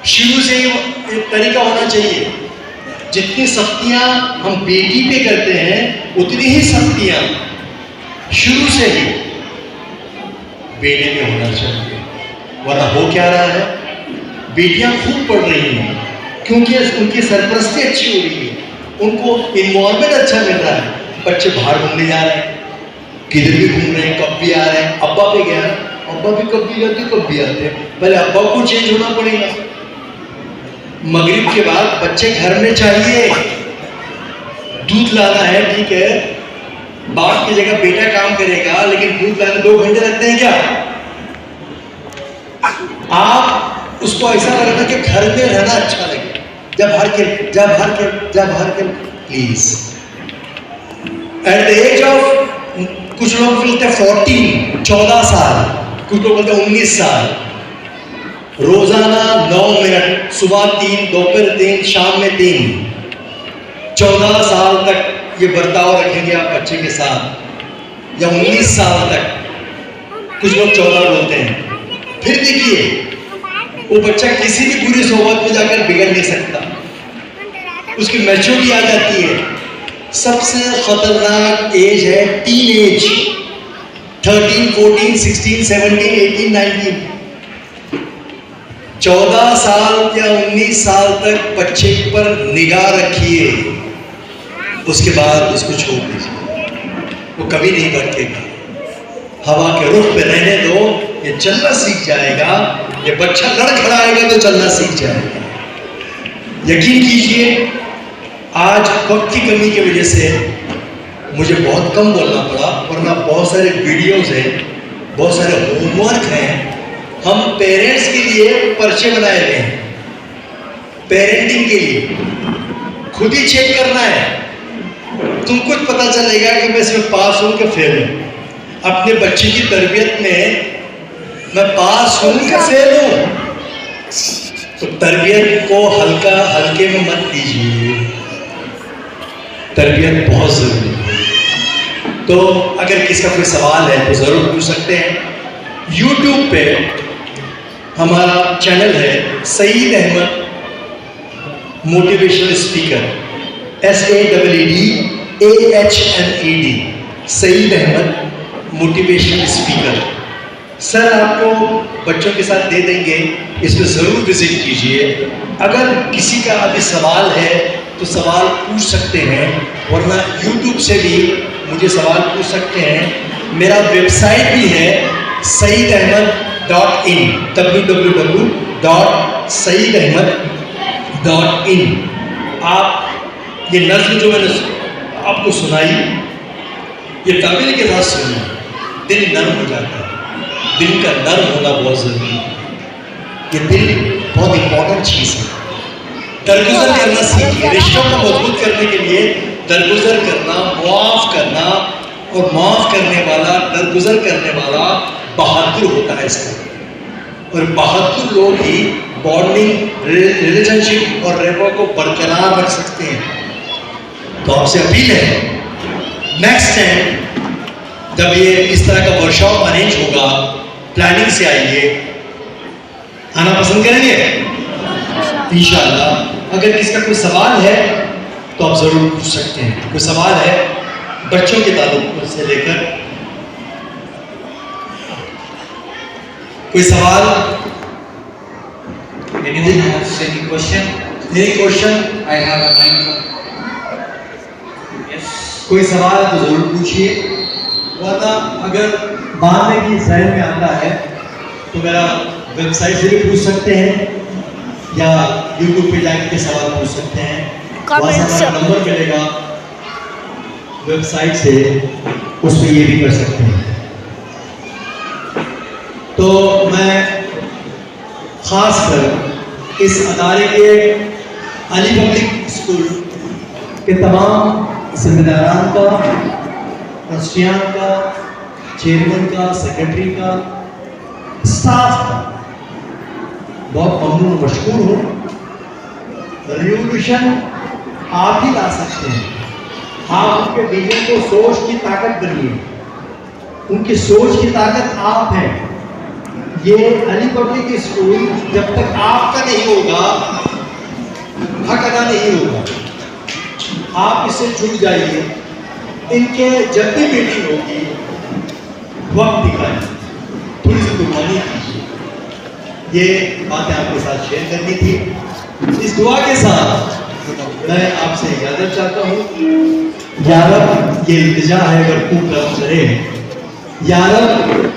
शुरू से ही एक तरीका होना चाहिए। जितनी सख्तियां हम बेटी पे करते हैं, उतनी ही सख्तियां शुरू से ही बेटे पे होना चाहिए। वरना हो क्या रहा है, बेटियां खूब पढ़ रही हैं क्योंकि उनकी सरपरस्ती अच्छी हो रही है, उनको इन्वॉल्वमेंट अच्छा मिल रहा है। बच्चे बाहर घूमने जा रहे हैं, किधर भी घूम रहे हैं, कब भी आ रहे हैं। अब्बा पे गया, अब्बा भी कब भी जाते कब भी आते हैं। पहले अब्बा को चेंज होना पड़ेगा। मगरिब के बाद बच्चे घर में चाहिए, दूध लाना है, ठीक है, बाप की जगह बेटा काम करेगा, लेकिन दूध लाने 2 घंटे लगते हैं क्या? आप उसको ऐसा लग रहा था कि घर में रहना अच्छा लगे, जब हर के please. At the age of, कुछ लोग बोलते हैं 14 साल, कुछ लोग बोलते हैं 19 साल, रोजाना 9 मिनट, सुबह 3, दोपहर 3, शाम में 3, 14 साल तक ये बर्ताव रखेंगे आप बच्चे के साथ, या 19 साल तक, कुछ लोग 14 बोलते हैं। फिर देखिए वो बच्चा किसी भी बुरी सोबत में जाकर बिगड़ नहीं सकता, उसकी मैच्योरिटी आ जाती है। सबसे खतरनाक एज है टीन एज, 13, 14, 16, 17, 18, 19। 14 साल या 19 साल तक बच्चे पर निगाह रखिए, उसके बाद उसको छोड़ दीजिए, वो कभी नहीं भटकेगा। हवा के रुख पे रहने दो, ये चलना सीख जाएगा। ये बच्चा लड़खड़ाएगा तो चलना सीख जाएगा। यकीन कीजिए, आज वक्त की कमी की वजह से मुझे बहुत कम बोलना पड़ा, वरना बहुत सारे वीडियोस हैं, बहुत सारे होमवर्क हैं। हम पेरेंट्स के लिए पर्चे बनाए हुए हैं, पेरेंटिंग के लिए। खुद ही चेक करना है, तुमको पता चलेगा कि मैं इसमें पास हूं कि फेल हूं। अपने बच्चे की तरबियत में मैं पास हूं कि फेल हूं, तो तरबियत को हल्के में मत लीजिए, तरबियत बहुत जरूरी है। तो अगर किसका कोई सवाल है तो जरूर पूछ सकते हैं। यूट्यूब पे हमारा चैनल है Saeed Ahmed motivational speaker, SAEDAHMED, Saeed Ahmed motivational speaker. Sir आपको बच्चों के साथ दे देंगे, इस पर ज़रूर विजिट कीजिए। अगर किसी का अभी सवाल है तो सवाल पूछ सकते हैं, वरना यूट्यूब से भी मुझे सवाल पूछ सकते हैं। मेरा वेबसाइट भी है saeedahmed.in, www.saeedahmed.in। आप ये नज़्म जो मैंने आपको सुनाई, ये ताबीर के साथ सुनिए, दिल नर्म हो जाता है। दिल का नर्म होना बहुत ज़रूरी है। ये दिल बहुत इंपॉर्टेंट चीज़ है। दरगुजर करना सीखिए। रिश्तों को मजबूत करने के लिए दरगुजर करना, मुआफ़ करना, और मुआफ़ करने वाला, दरगुजर करने वाला बहादुर होता है इसका। और बहादुर लोग ही बॉन्डिंग, रिलेशनशिप और रेपो को बरकरार रख सकते हैं। तो आपसे अपील है, नेक्स्ट टाइम जब ये इस तरह का वर्कशॉप अरेंज होगा, प्लानिंग से आइए। आना पसंद करेंगे इंशाअल्लाह। अगर किसका कोई सवाल है तो आप जरूर पूछ सकते हैं। कोई सवाल है बच्चों के ताल्लुक से लेकर, कोई सवाल? Anyone has any question? Any question? I have a mind. Yes. कोई सवाल तो जरूर पूछिए, वरना अगर बाद में भी ज़हन में आता है तो मेरा वेबसाइट से भी पूछ सकते हैं, या यूट्यूब पे जाके के सवाल पूछ सकते हैं। वहाँ से हमारा नंबर मिलेगा वेबसाइट से, उस पर ये भी कर सकते हैं। तो मैं खासकर इस अदारे के अली पब्लिक स्कूल के तमाम जिम्मेदारान का, ट्रस्टियान का, चेयरमैन का, सेक्रेटरी का, स्टाफ का बहुत ममनून और मशकूर हूँ। रिवोल्यूशन आप ही ला सकते हैं। आप उनके विजन को, सोच की ताकत बनिए। उनकी सोच की ताकत आप हैं। ये अली पब्लिक स्कूल जब तक आपका नहीं होगा, हक अदा नहीं होगा। आप इससे जुड़ जाइए। इनके जब भी मीटिंग होगी, वक्त दिखाएं, थोड़ी सी कुर्बानी कीजिए। ये बातें आपके साथ शेयर करनी थी। इस दुआ के साथ मैं आपसे इजाज़त चाहता हूँ। या रब ये इल्तिजा है अगर तू करम करे, या रब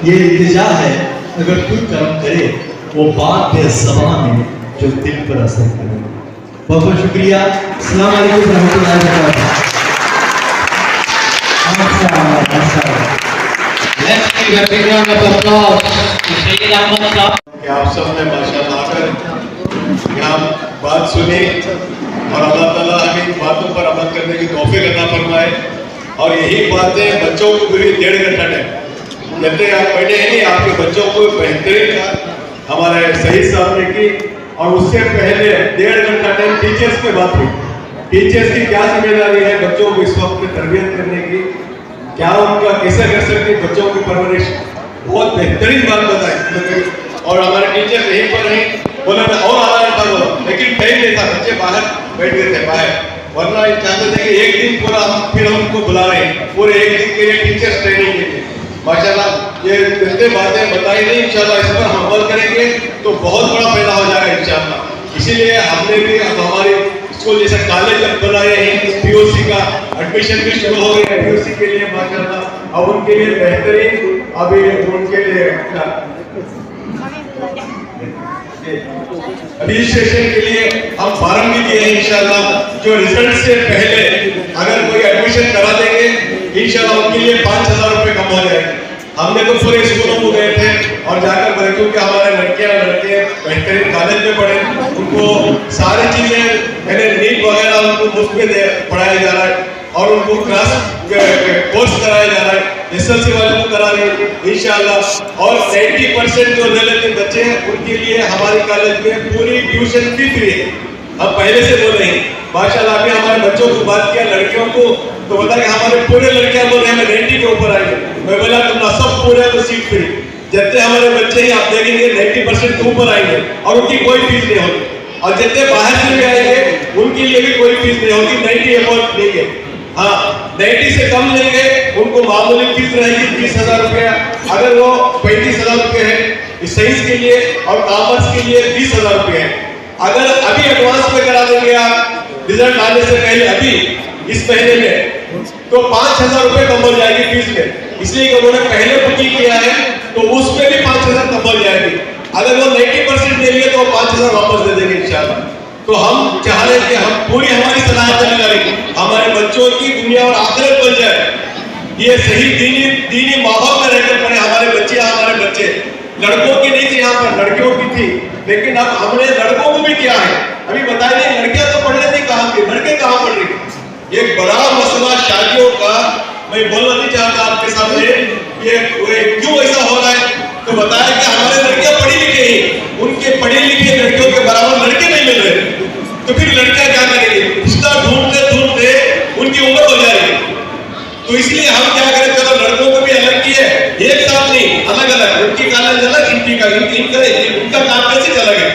ये इल्तिजा है अगर तू करम करे, वो बात है ज़बान में जो दिल पर असर करे। बहुत बहुत शुक्रिया। अस्सलाम वालेकुम रहमतुल्लाहि व बरकातहू। Let's give a big round of applause to Sayyid Ahmad Saab. कि आप सबने माशाअल्लाह आकर यहाँ बात सुनी और अल्लाह ताला हमें इन बातों पर अमल करने की तौफीक अता फरमाए। और यही बातें बच्चों को पूरी 1.5 घंटा टाइम जब तक आप बैठे हैं नहीं, आपके बच्चों को बेहतरीन हमारे सही साहब ने की। और उससे पहले 1.5 घंटा टाइम टीचर्स पे बात हुई। टीचर्स की क्या जिम्मेदारी है बच्चों को इस वक्त में तरबियत करने की, क्या उनका कैसे कर सकते हैं बच्चों की परवरिश, बहुत बेहतरीन बात बताई। और हमारे टीचर यहीं पर नहीं बोले मैं और आना था वो, लेकिन टाइम नहीं था, बच्चे बाहर बैठ गए थे बाहर, वरना चाहते थे कि एक दिन पूरा हम फिर हमको बुला रहे हैं पूरे एक दिन के लिए टीचर्स ट्रेनिंग के लिए। माशाल्लाह ये जितने बातें बताई नहीं, इंशाल्लाह इस पर हम अमल करेंगे तो बहुत बड़ा फायदा हो जाएगा इंशाल्लाह। इसीलिए हमने भी अब हमारे स्कूल जैसे कॉलेज अब बनाए हैं, पीओसी का एडमिशन भी शुरू हो गया पीओसी के लिए माशाल्लाह। अब उनके लिए बेहतरीन अभी उनके लिए रजिस्ट्रेशन के लिए हम फॉर्म भी दिए हैं इंशाल्लाह। जो रिजल्ट से पहले अगर कोई एडमिशन करा देंगे इंशाल्लाह उनके लिए 5,000 रुपए कम हो जाएंगे। हमने तो पूरे स्कूलों को गए थे और जाकर बोले क्योंकि हमारे लड़कियां लड़के बेहतरीन कॉलेज में पढ़े, उनको सारी चीजें मैंने नीट वगैरह उनको मुफ्त में पढ़ाया जा रहा है और उनको क्लास कोर्स कराया जा रहा है, एसएलसी वाले को करा रहे हैं इंशाल्लाह। और 90% जो लेते बच्चे हैं उनके लिए हमारे कॉलेज में पूरी ट्यूशन फी फ्री है। हम पहले से बोल रहे हैं माशाल्लाह। अभी हमारे बच्चों को बात किया लड़कियों को तो बोला कि हमारे पूरे लड़कियां बोल रहे हैं हमें 90 के ऊपर आएंगे। मैं बोला तुम ना सब पूरे तो सीट फ्री, जितने हमारे बच्चे हैं आप देखेंगे 90% के ऊपर आएंगे और उनकी कोई फीस नहीं होगी। और जितने बाहर से भी आएंगे उनके लिए भी कोई फीस नहीं होगी, 90 अबाउट लेंगे। हाँ 90 से कम लेंगे उनको मामूली फीस रहेगी 30,000 रुपया। अगर वो 35,000 रुपये है साइंस के लिए और कॉमर्स के लिए 20,000 रुपये है। अगर अभी एडवांस में करा देंगे आप रिजल्ट आने से पहले अभी इस महीने में तो 5,000 रुपये कम हो जाएगी फीस में, इसलिए कि उन्होंने पहले बुकिंग किया है तो उसमें भी 5,000 कम हो जाएगी। अगर वो 90% दे लिए तो 5,000 वापस दे देंगे इंशाल्लाह। तो हम चाह रहे हैं कि हम पूरी हमारी सलाहियत लगाएंगे हमारे बच्चों की दुनिया और आखिरत बन जाए, ये सही दीनी माहौल में रहकर पढ़े हमारे बच्चे। लड़कों की नहीं थी यहाँ पर, लड़कियों की थी, लेकिन अब हमने लड़कों को भी किया है। अभी बताइए लड़कियां तो पढ़ रही थी कहाँ की, लड़के कहाँ पढ़ रहे? एक बड़ा मसला शादियों का मैं बोलना नहीं चाहता आपके सामने ये क्यों ऐसा हो रहा है। तो बताया कि हमारे लड़कियां पढ़ी लिखी हैं, उनके पढ़े लिखे लड़कियों के बराबर लड़के नहीं मिल रहे, तो फिर लड़कियां क्या करेंगी? रिश्ता ढूंढते ढूंढते उनकी उम्र हो जाएगी। तो इसलिए हम क्या करें, चलो लड़कों को भी अलग किए, एक साथ नहीं अलग अलग, उनकी कॉलेज अलग इनका कैंपस अलग है।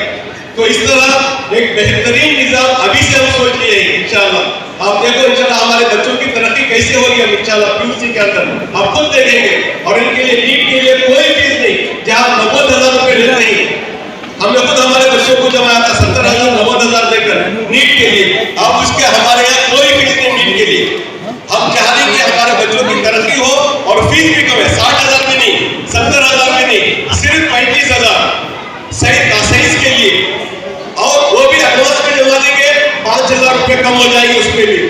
तो इस तरह एक बेहतरीन निजाम अभी से हम सोच लिए हैं इंशाल्लाह। आप देखो इंशाल्लाह हमारे बच्चों की तरक्की कैसे होगी हम इंशाल्लाह पीयूसी के अंदर आप खुद देखेंगे। और इनके लिए नीट के लिए कोई फीस नहीं, जहाँ 90,000 रुपए लेते हैं हमने खुद हमारे बच्चों को जमाया था 70,000 90,000 देकर नीट के लिए। अब उसके हमारे यहाँ कोई फीस नहीं नीट के लिए। हम चाह रहे हैं कि हमारे बच्चों की तरक्की हो और फीस भी कम है, 60,000 में नहीं 70,000 में नहीं, सिर्फ 35,000 साइंस के लिए। और वो भी एडवांस में जमा देंगे 5,000 रुपए कम हो जाएगी उसमें भी।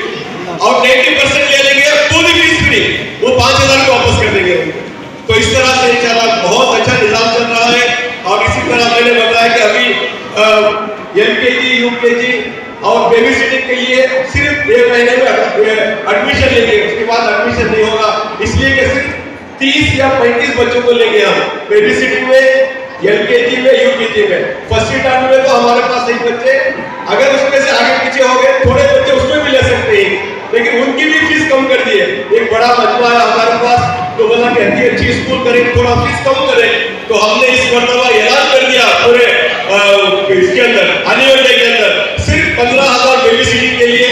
और 90% ले लेंगे पूरी फीस फ्री, वो 5,000 को वापस कर देंगे। तो इस तरह से इंशाल्लाह बहुत अच्छा निजाम चल रहा है। और इसी तरह मैंने बताया कि अभी एलकेजी यूकेजी और बेबी सिटिंग के लिए सिर्फ 1 महीने में एडमिशन लेंगे, उसके बाद एडमिशन नहीं होगा, इसलिए कि सिर्फ 30 या 35 बच्चों को लेंगे हम बेबी सिटिंग में, एलकेजी में, यूकेजी में। फर्स्ट टर्म में तो हमारे पास एक बच्चे अगर उसमें से आगे पीछे हो गए थोड़े बच्चे उसमें भी ले सकते हैं, लेकिन उनकी भी फीस कम कर दी है। एक बड़ा मजमा है हमारे पास तो बोला कि अच्छी स्कूल करें थोड़ा फीस कम करें, तो हमने इस मरतबा ऐलान कर दिया पूरे इसके अंदर एनुअल डे के अंदर सिर्फ 15,000 बेबी सिटिंग के लिए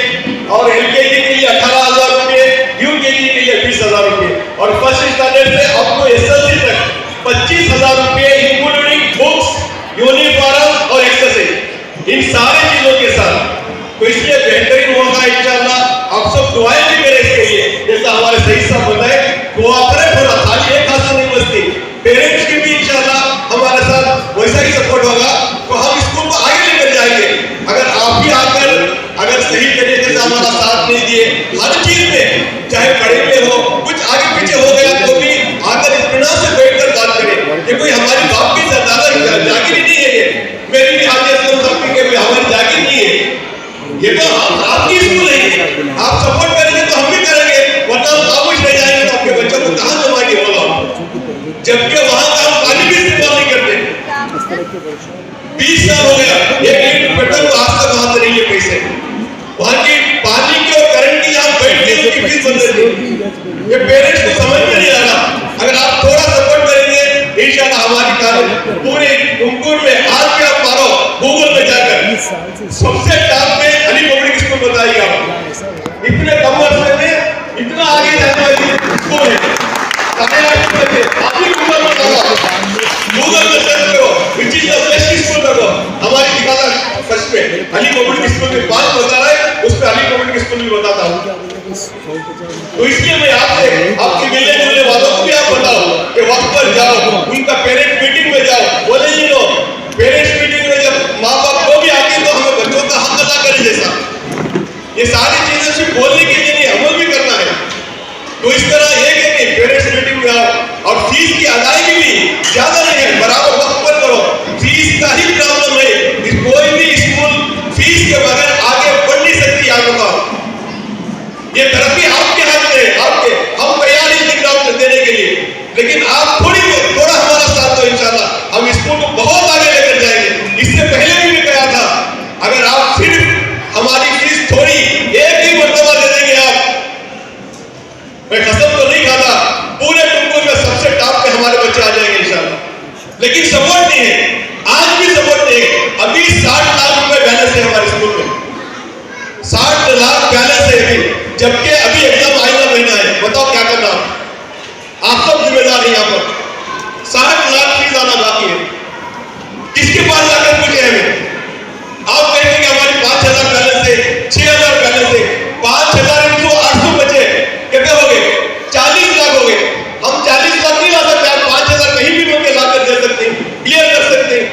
और एलकेजी के लिए 18,000 रुपये, यूकेजी के लिए 20,000 रुपये और फर्स्ट स्टैंडर्ड से अप टू एसएलसी तक 25,000 रुपये इंक्लूडिंग बुक्स, यूनिफॉर्म और एक्सरसाइज, इन सारी चीजों के साथ। तो इसलिए बेहतरीन होगा इंशाल्लाह। आप सब दुआएं भी करें इसके लिए, जैसा हमारे सही साहब बताए दुआ करें, थोड़ा खाली एक हाथ से नहीं बचती, पेरेंट्स की भी इंशाल्लाह हमारे साथ वैसा ही सपोर्ट होगा तो हम स्कूल को आगे लेकर जाएंगे। अगर आप भी आकर अगर सही तरीके से हमारा साथ नहीं दिए हर चीज में चाहे पढ़े में हो, कुछ आगे पीछे हो गया तो भी आकर इत्मीनान से बैठकर बात करें। ये कोई हमारी बाप की जागीर नहीं है, ये मेरी भी हाजिर सबकी के हमारी जागीर नहीं है। ये तो आपकी स्कूल है, आप सपोर्ट करेंगे तो हम भी करेंगे, वरना हम खामोश रह जाएंगे तो आपके बच्चों को कहाँ जमाएंगे बोलो। जबकि वहां का हम पानी भी इस्तेमाल नहीं करते। 20 साल हो गया, एक लीटर पेट्रोल को आज तक वहां से नहीं है पैसे। वहां की पानी की और करंट की यहाँ बैठ के उसकी फीस बंद कर दी। ये पेरेंट्स को समझ में नहीं आ रहा। अगर आप थोड़ा सपोर्ट करेंगे इंशाल्लाह हमारी कॉलेज पूरे तुमकुर में आज भी आप मारो गूगल पे जाकर सबसे टॉप में अली पब्लिक स्कूल बताइए आप। इतने कम अर्से में इतना आगे जाने वाली स्कूल है। आप भी गूगल में लगाओ, गूगल में सर्च करो which is the best school करो, हमारी दिखाता सच में अली पब्लिक स्कूल में 5 बता रहा है, उस पे अली पब्लिक स्कूल भी बताता हूँ। तो इसलिए मैं आपसे आपके मिलने जुलने वालों को भी आप बताओ कि वक्त पर जाओ, उनका पेरेंट मीटिंग में जाओ। बोले जी लो पेरेंट्स मीटिंग में जब माँ बाप को भी आके तो हमें बच्चों का हक अदा करें जैसा, ये सारी चीजें सिर्फ बोलने के लिए नहीं, अमल भी करना है। तो इस तरह एक है कि पेरेंट्स मीटिंग में आओ और फीस की अदायगी भी ज्यादा नहीं है, बराबर वक्त पर करो। फीस का ही प्रॉब्लम है, कोई भी स्कूल फीस के बगैर आगे बढ़ नहीं सकती। आगे का ये तरक्की आपके हाथ में है, आपके हम तैयार हैं एग्जाम देने के लिए, लेकिन आप थोड़ा हमारा साथ दो, इंशाल्लाह हम स्कूल को बहुत आगे लेकर जाएंगे। इससे पहले भी मैं कहा था अगर आप सिर्फ हमारी फीस थोड़ी एक ही मर्तबा दे देंगे आप, मैं कसम तो नहीं खाता पूरे तुमकुर में सबसे टॉप पे हमारे बच्चे आ जाएंगे इंशाल्लाह। लेकिन सपोर्ट नहीं है, आज भी सपोर्ट नहीं है। अभी 60 लाख रुपए बैलेंस है हमारे स्कूल में, 60 लाख बैलेंस है अभी, जबकि अभी एग्जाम आएगा महीना है। बताओ क्या करना आप सब जिम्मेदार हैं यहाँ पर। 60 लाख फीस आना बाकी है, किसके पास जाकर पूछे हमें? आप कहेंगे कि हमारी 5,000 बैलेंस है, 6,000 बैलेंस है, 5,000 into 800 बचे कितने हो गए? 40 लाख हो गए। हम 40 लाख नहीं ला सकते, आप 5,000 कहीं भी मिलकर लाकर दे सकते हैं, क्लियर कर सकते हैं।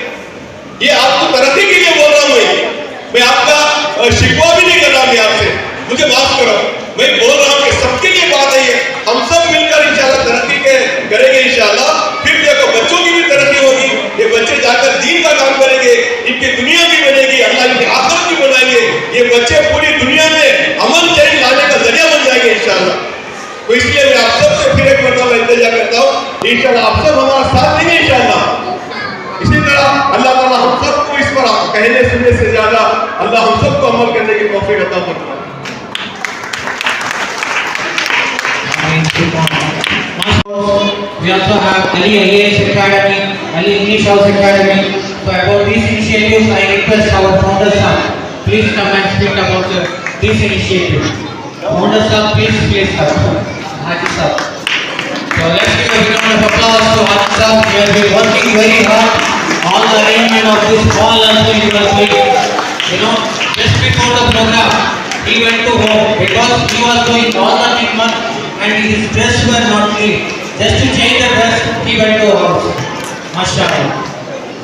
ये आपको तरक्की के लिए बोल रहा हूँ, मैं आपका शिकवा भी नहीं कर रहा। मैं आपसे मुझे माफ करो, मैं बोल रहा हूँ कि सबके लिए बात है ये, हम सब मिलकर इंशाल्लाह तरक्की करेंगे इंशाल्लाह। फिर देखो बच्चों की भी तरक्की होगी, ये बच्चे जाकर दीन का काम करेंगे, इनकी दुनिया भी बनेगी, अल्लाह इनकी आखिरत भी बनाएंगे। ये बच्चे पूरी दुनिया में अमन चैन लाने का जरिया बन जाएंगे इंशाल्लाह। तो इसलिए मैं आप सबसे फिर एक मरतबा इंतजार करता हूँ, इंशाल्लाह आप सब हमारा साथ देंगे इंशाल्लाह। इसी तरह अल्लाह ताला हम सबको इस पर कहने सुनने से ज्यादा अल्लाह हम सबको अमल करने की तौफीक अता फरमाए। We also have Ali IAS Academy, Ali English House Academy. So about these initiatives, I request our founder sir, please come and speak about this initiative. Founder sir, please sir. Haji sir. So let's give a big round of applause to Haji sir. He has been working very hard on the arrangement of this small nursery university. You know, just before the program, he went to home because he was doing all the treatment and his dress were not clean. Just to change the dress, he went to house. MashaAllah.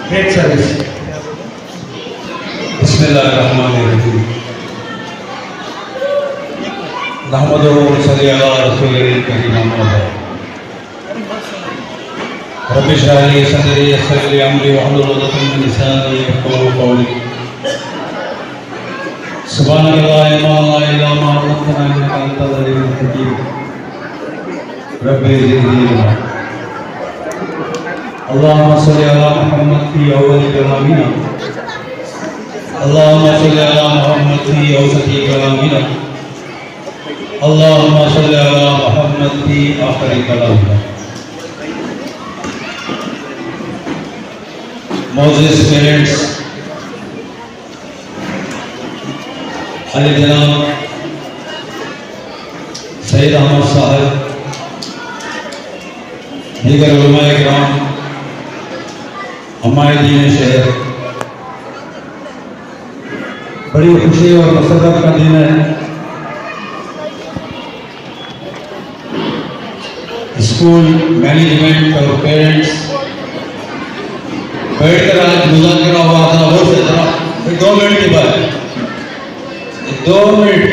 Great service. बिस्मिल्लाहिर्रहमानिर्रहीम। नहमदुहु व नसल्ली अला रसूलिल करीम अम्मा बाद। Rabbi इश्रह ली सदरी यस्सिर ली अमरी वहलुल उक़दतम मिन लिसानी यफ़क़हू क़ौली। सुब्हानक ला इल्मा लना इल्ला मा अल्लमतना इन्नका अंतल अलीमुल हकीम। रब्बि ज़िदनी इल्मा। अल्लाहुम्मा सल्लि अला मुहम्मद फी अव्वल कलामिना, अल्लाहुम्मा सल्लि अला मुहम्मद फी औसती कलामिना, अल्लाहुम्मा सल्लि अला मुहम्मद फी आखिरी कलामिना। मोअज़्ज़िज़ पेरेंट्स, अली जनाब सैयद अहमद साहब, दीगर उलमाए किराम, हमारे दीन शहर, बड़ी खुशी और मसरत का दिन है। स्कूल मैनेजमेंट और पेरेंट्स बैठकर आज मुज़ाकरा हुआ था। वो से जरा 2 मिनट के बाद 2 मिनट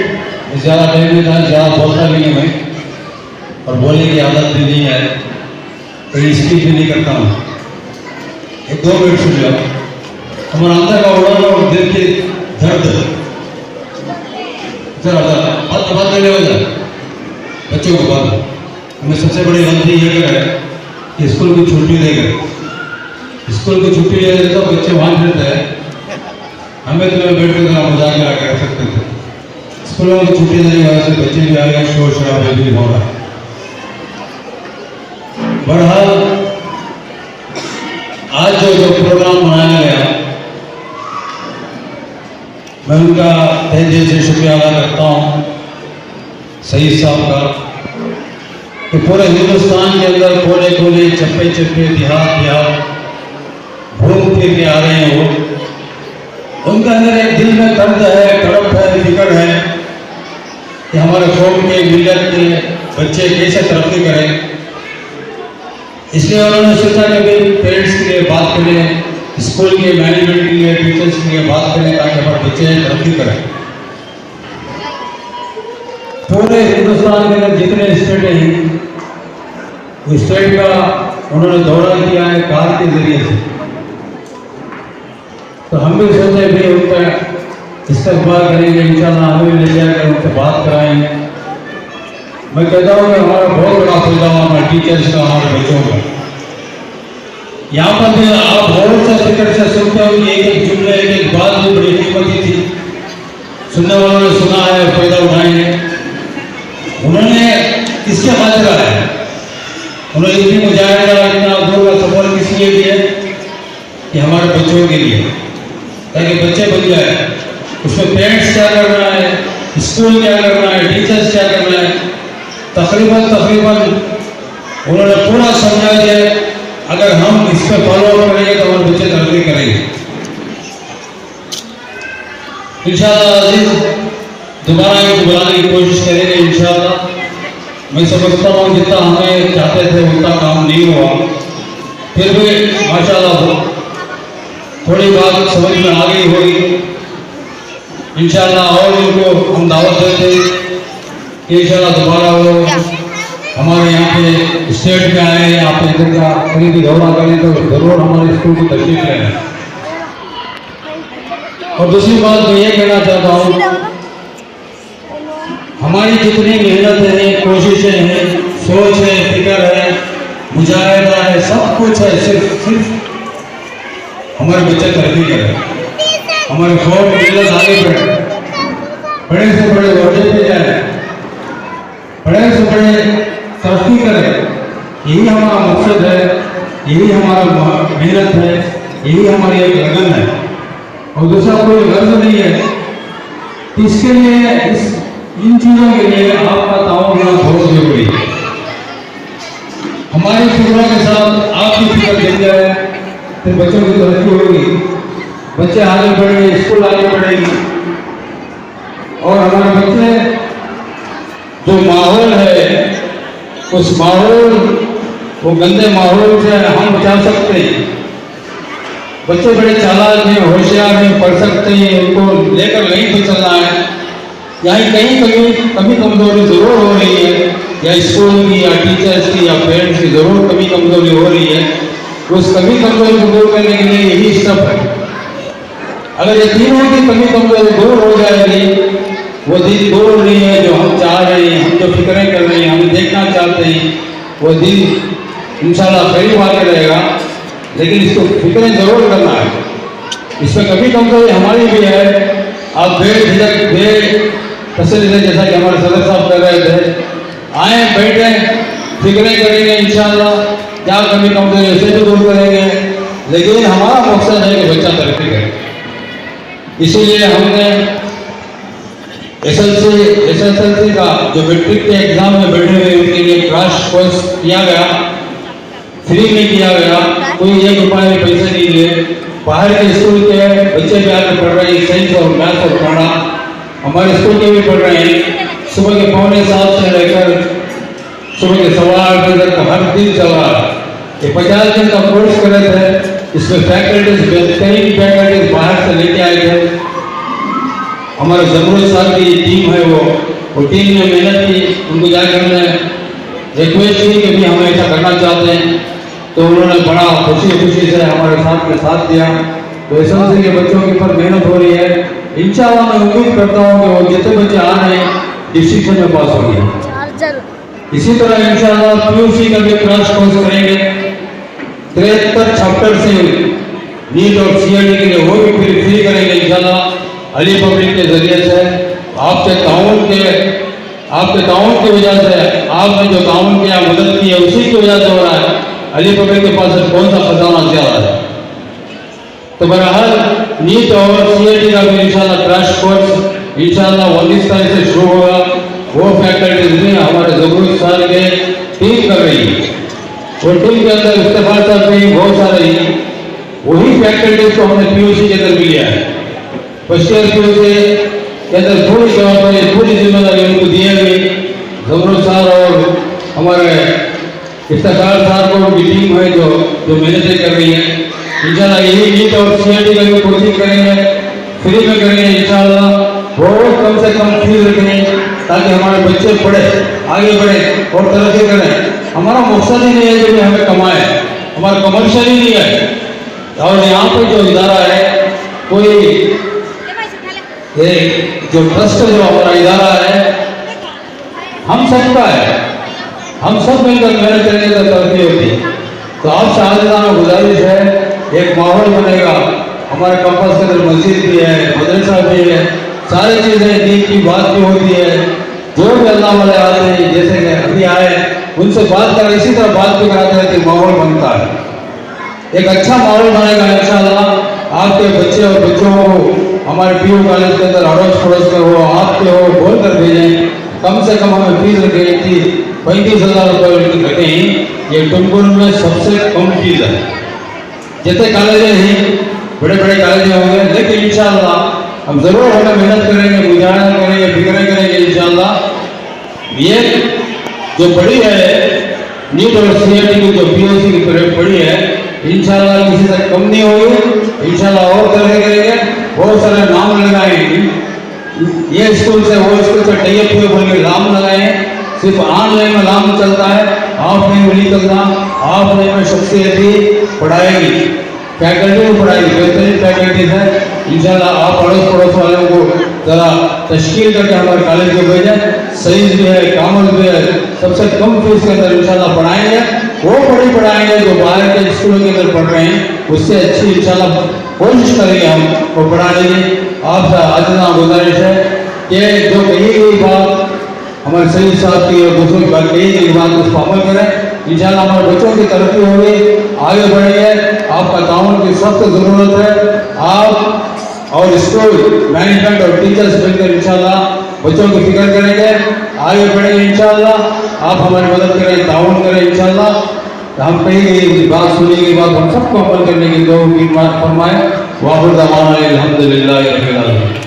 ज़्यादा टाइम नहीं था, ज़्यादा बोलता भी नहीं मैं, और बोलने की आदत भी नहीं है, कहीं स्पीच भी नहीं करता हूँ। एक 2 मिनट सुन लो। हमारा अंदर का उड़ाना और दिल के दर्द, जरा बात करने वाला बच्चों को बात, हमें सबसे बड़ी गलती ये है कि स्कूल की छुट्टी देगा। स्कूल की छुट्टी दे देते तो बच्चे वहाँ रहते हैं, हमें तुम्हें बैठ कर मजाक लगा कर सकते थे। स्कूलों की छुट्टी देने की वजह से बच्चे भी आ गए, शोर शराबा भी हो रहा है। बहरहाल आज जो प्रोग्राम मनाया गया, मैं उनका तहे दिल से शुक्रिया अदा करता हूँ सईद साहब का, कि पूरे हिंदुस्तान के अंदर कोने कोने चप्पे चप्पे देहात घूम फिर के आ रहे हैं वो। उनका अंदर एक दिल में दर्द है, तड़प है, फिक्र है कि हमारे कौम के मिलत के बच्चे कैसे तरक्की करें। इसलिए उन्होंने सोचा कि भाई पेरेंट्स के लिए बात करें, स्कूल के मैनेजमेंट के लिए, टीचर्स के लिए बात करें, ताकि हमारे बच्चे तरक्की करें। पूरे हिंदुस्तान के अंदर जितने स्टेट हैं, उस स्टेट का उन्होंने दौरा किया है कार के जरिए से। तो हम भी सोचे भी उनका इस्तकबाल करेंगे, इंशाल्लाह हमें भी ले जाकर उनसे बात कराएंगे। मैं कहता हूँ कि हमारा बहुत बड़ा फायदा हुआ हमारे टीचर्स का, हमारे बच्चों का। यहाँ पर भी आप बहुत सा फिक्र से सुनते हो कि एक जुमले एक बात भी बड़ी कीमती थी, सुनने वालों ने सुना है, फायदा उठाएंगे। उन्होंने किसके खातिर आया, उन्होंने इतनी मुजाहिदा इतना दूर का सफर किस लिए किया कि हमारे बच्चों के लिए, ताकि बच्चे बन जाए। उसमें पेरेंट्स क्या करना है, स्कूल क्या करना है, टीचर्स क्या करना है, तकरीबन उन्होंने पूरा समझा दिया। अगर हम इस पर फॉलो करेंगे तो हमारे बच्चे तरक्की करेंगे इंशाअल्लाह। अजीज दोबारा इनको बुलाने की कोशिश करेंगे इंशाअल्लाह। मैं समझता हूँ जितना हमें चाहते थे उतना काम नहीं हुआ, फिर भी माशाअल्लाह थोड़ी बात समझ में आ गई होगी इंशाअल्लाह। और इनको हम दावत देते कि इंशाअल्लाह दोबारा वो हमारे यहाँ पे स्टेट में आए, यहाँ पे इधर का कहीं भी दौरा करें तो जरूर हमारे स्कूल की तशरीफ लें। और दूसरी बात मैं ये कहना चाहता हूँ, हमारी जितनी मेहनत है, कोशिशें हैं, सोच है, फिक्र है, मुजाहिदा है, सब कुछ है, सिर्फ हमारे बच्चे तरक्की करें, हमारे कौम मिलत आगे बढ़े, बड़े से बड़े ओहदे पे जाए, बड़े से बड़े तरक्की करें। यही हमारा मकसद है, यही हमारा मेहनत है, यही हमारी एक लगन है, और दूसरा कोई गर्ज नहीं है। इसके लिए इन चीज़ों के लिए आपका ताउन होना बहुत जरूरी है। हमारी फिक्रों के साथ आपकी फिक्र जम जाए तो बच्चों की तरक्की होगी, बच्चे आगे बढ़ेंगे, स्कूल आगे बढ़ेगी। और हमारे बच्चे जो माहौल है, उस माहौल, वो गंदे माहौल से हम बचा सकते हैं। बच्चे बड़े चालाक हैं, होशियार हैं, पढ़ सकते हैं, उनको लेकर नहीं पे चलना है। यहाँ कहीं कमी कमजोरी जरूर हो रही है, या स्कूल की या टीचर्स की या पेरेंट्स की जरूर कमी कमजोरी हो रही है। उस कमी कमजोरी को दूर करने के लिए यही स्टेप है। अगर ये तीनों की कमी कमजोरी दूर हो जाएगी, वो दिन दूर नहीं है जो हम चाह रहे हैं, हम जो फिक्रें कर रहे हैं, हम देखना चाहते हैं, वो दिन इंशाल्लाह करीब आके रहेगा। लेकिन इसको फिक्रें जरूर करना है, इसमें कभी कमजोरी हमारी भी है। आप बेझिझक तसल्ली से, जैसा कि हमारे सदर साहब कर रहे थे, आए बैठे फिक्रें करेंगे इंशाल्लाह, क्या कमी कमजोरी उसे भी दूर करेंगे। लेकिन हमारा मकसद है कि बच्चा तरक्की करे। इसीलिए हमने SSLC का जो मैट्रिक के एग्जाम में बैठे हुए उनके लिए क्रैश कोर्स किया गया, फ्री में किया गया, कोई 1 रुपया में पैसे नहीं लिए। बाहर के स्कूल के बच्चे भी आकर पढ़ रहे हैं, साइंस और मैथ और कन्नड़ा, हमारे स्कूल के भी पढ़ रहे हैं। सुबह के 6:45 से लेकर सुबह के 8:15 बजे तक हर दिन चल रहा है। ये 50 दिन का कोर्स कर रहे थे। इसमें फैकल्टीज, बेहतरीन फैकल्टीज बाहर से लेके आए थे, हमारे जमरूद साहब की टीम है वो टीम ने मेहनत की, उनको जाकर हमने रिक्वेस्ट की कि भी हम ऐसा करना चाहते हैं, तो उन्होंने बड़ा खुशी से हमारे साथ दिया। तो एसएमसी के बच्चों के ऊपर मेहनत हो रही है, इंशाल्लाह मैं उम्मीद करता हूँ कि वो जितने बच्चे आ रहे हैं डिस्ट्रिक्शन में पास होंगे। इसी तरह इंशाल्लाह पीयूसी का भी क्रैश कोर्स करेंगे, 73 चैप्टर से नीट और सीएटी के लिए वो भी फिर फ्री करेंगे इंशाल्लाह अली पब्लिक के जरिए से। आपके ताउन की वजह से आपने जो ताउन किया, मदद की है, उसी की वजह से हो रहा है। अली पब्लिक के पास कौन सा खजाना ज्यादा है। तो बहरहाल नीट और सीएटी का भी इंशाल्लाह क्रैश कोर्स इंशाल्लाह 19 तारीख से शुरू होगा। वो फैकल्टीज में हमारे जमरूद साहब के टीम कर रही है, और टीम के अंदर इस्तेफार साहब भी बहुत सारे वही फैकल्टीज को हमने पीयूसी के अंदर भी लिया है। फर्स्ट ईयर पीयूसी के अंदर पूरी जवाबदारी, पूरी जिम्मेदारी उनको दी गई। जमरूद साहब और हमारे इफ्तिखार साहब को उनकी टीम है जो मेहनतें कर रही है। इंशाल्लाह यही नीट और सीएटी का भी कोचिंग करेंगे, फ्री में करेंगे इंशाल्लाह। बहुत कम से कम फीस रखेंगे ताकि हमारे बच्चे पढ़े, आगे बढ़े और तरक्की करें। हमारा मकसद ही नहीं है कि हमें कमाए, हमारा कमर्शियल ही नहीं है। और यहाँ पे जो इदारा है, कोई जो ट्रस्ट जो हमारा इदारा है, हम सबका है, हम सब मिलकर मेहनत करेंगे तो तरक्की होती। तो आपसे आज़ादाना गुजारिश है, एक माहौल बनेगा। हमारे कैंपस के अंदर मस्जिद भी है, मदरसा भी है, सारी चीज़ें दीन की बात भी होती है। जो भी अल्लाह वाले आते हैं, जैसे कि अभी आए, उनसे बात करें, इसी तरह बात भी कराते हैं कि माहौल बनता है। एक अच्छा माहौल बनेगा इंशाल्लाह। आपके बच्चे और बच्चों को हमारे पीयू कॉलेज के अंदर अड़ोस पड़ोस में हो, आपके हो, बोल कर भेजें। कम से कम हमें फीस रखें थी 35,000 रुपये रखें। ये टुमकुर में सबसे कम फीस है। जितने कॉलेज हैं, बड़े बड़े कॉलेज होंगे, लेकिन इंशाल्लाह हम जरूर हमें मेहनत करेंगे, मुजाहिदा करेंगे, फिक्र करेंगे इंशाल्लाह। ये जो बड़ी है नीट और सीएटी की जो पीयूसी की पड़ी है, इंशाल्लाह किसी से कम नहीं होगी। इंशाल्लाह और तरह करेंगे, बहुत सारे नाम लगाएंगे, ये स्कूल से वो स्कूल से टाइप हुए बोल के नाम लगाए। सिर्फ ऑनलाइन में नाम चलता है, ऑफलाइन में नहीं चलता। ऑफलाइन में शख्सियत भी पढ़ाएगी, फैकल्टी भी पढ़ाएगी, बेहतरीन फैकल्टीज है। इंशाल्लाह आप अड़ोस पड़ोस वालों को ज़रा तश्कील करके हमारे कॉलेज में भेजें। सईद भी है, कामल भी है, सबसे कम फीस के अंदर इंशाल्लाह पढ़ाएंगे। वो पढ़ाएंगे जो बाहर के स्कूलों के अंदर पढ़ रहे हैं, उससे अच्छी इंशाल्लाह कोशिश करेंगे हम वो पढ़ाने की। आपसे आज़ादाना गुजारिश है कि जो कही गई बात हमारे सईद साहब की और दूसरों की बात कही गई बात उसको अमल करें। इंशाल्लाह हमारे बच्चों की तरक्की होगी, आगे बढ़ेंगे। आपका ताउन की सख्त ज़रूरत है। आप और स्कूल मैनेजमेंट और टीचर्स मिलकर इंशाल्लाह बच्चों की फिक्र करेंगे, आगे बढ़ेंगे इंशाल्लाह। आप हमारी मदद करें, ताउन करें इंशाल्लाह। हम कही गई बात, सुनी गई बात हम सबको अमल करने की दुआ फरमाएं। वाहुर दवाना अल्हम्दुलिल्लाह रब्बिल आलमीन।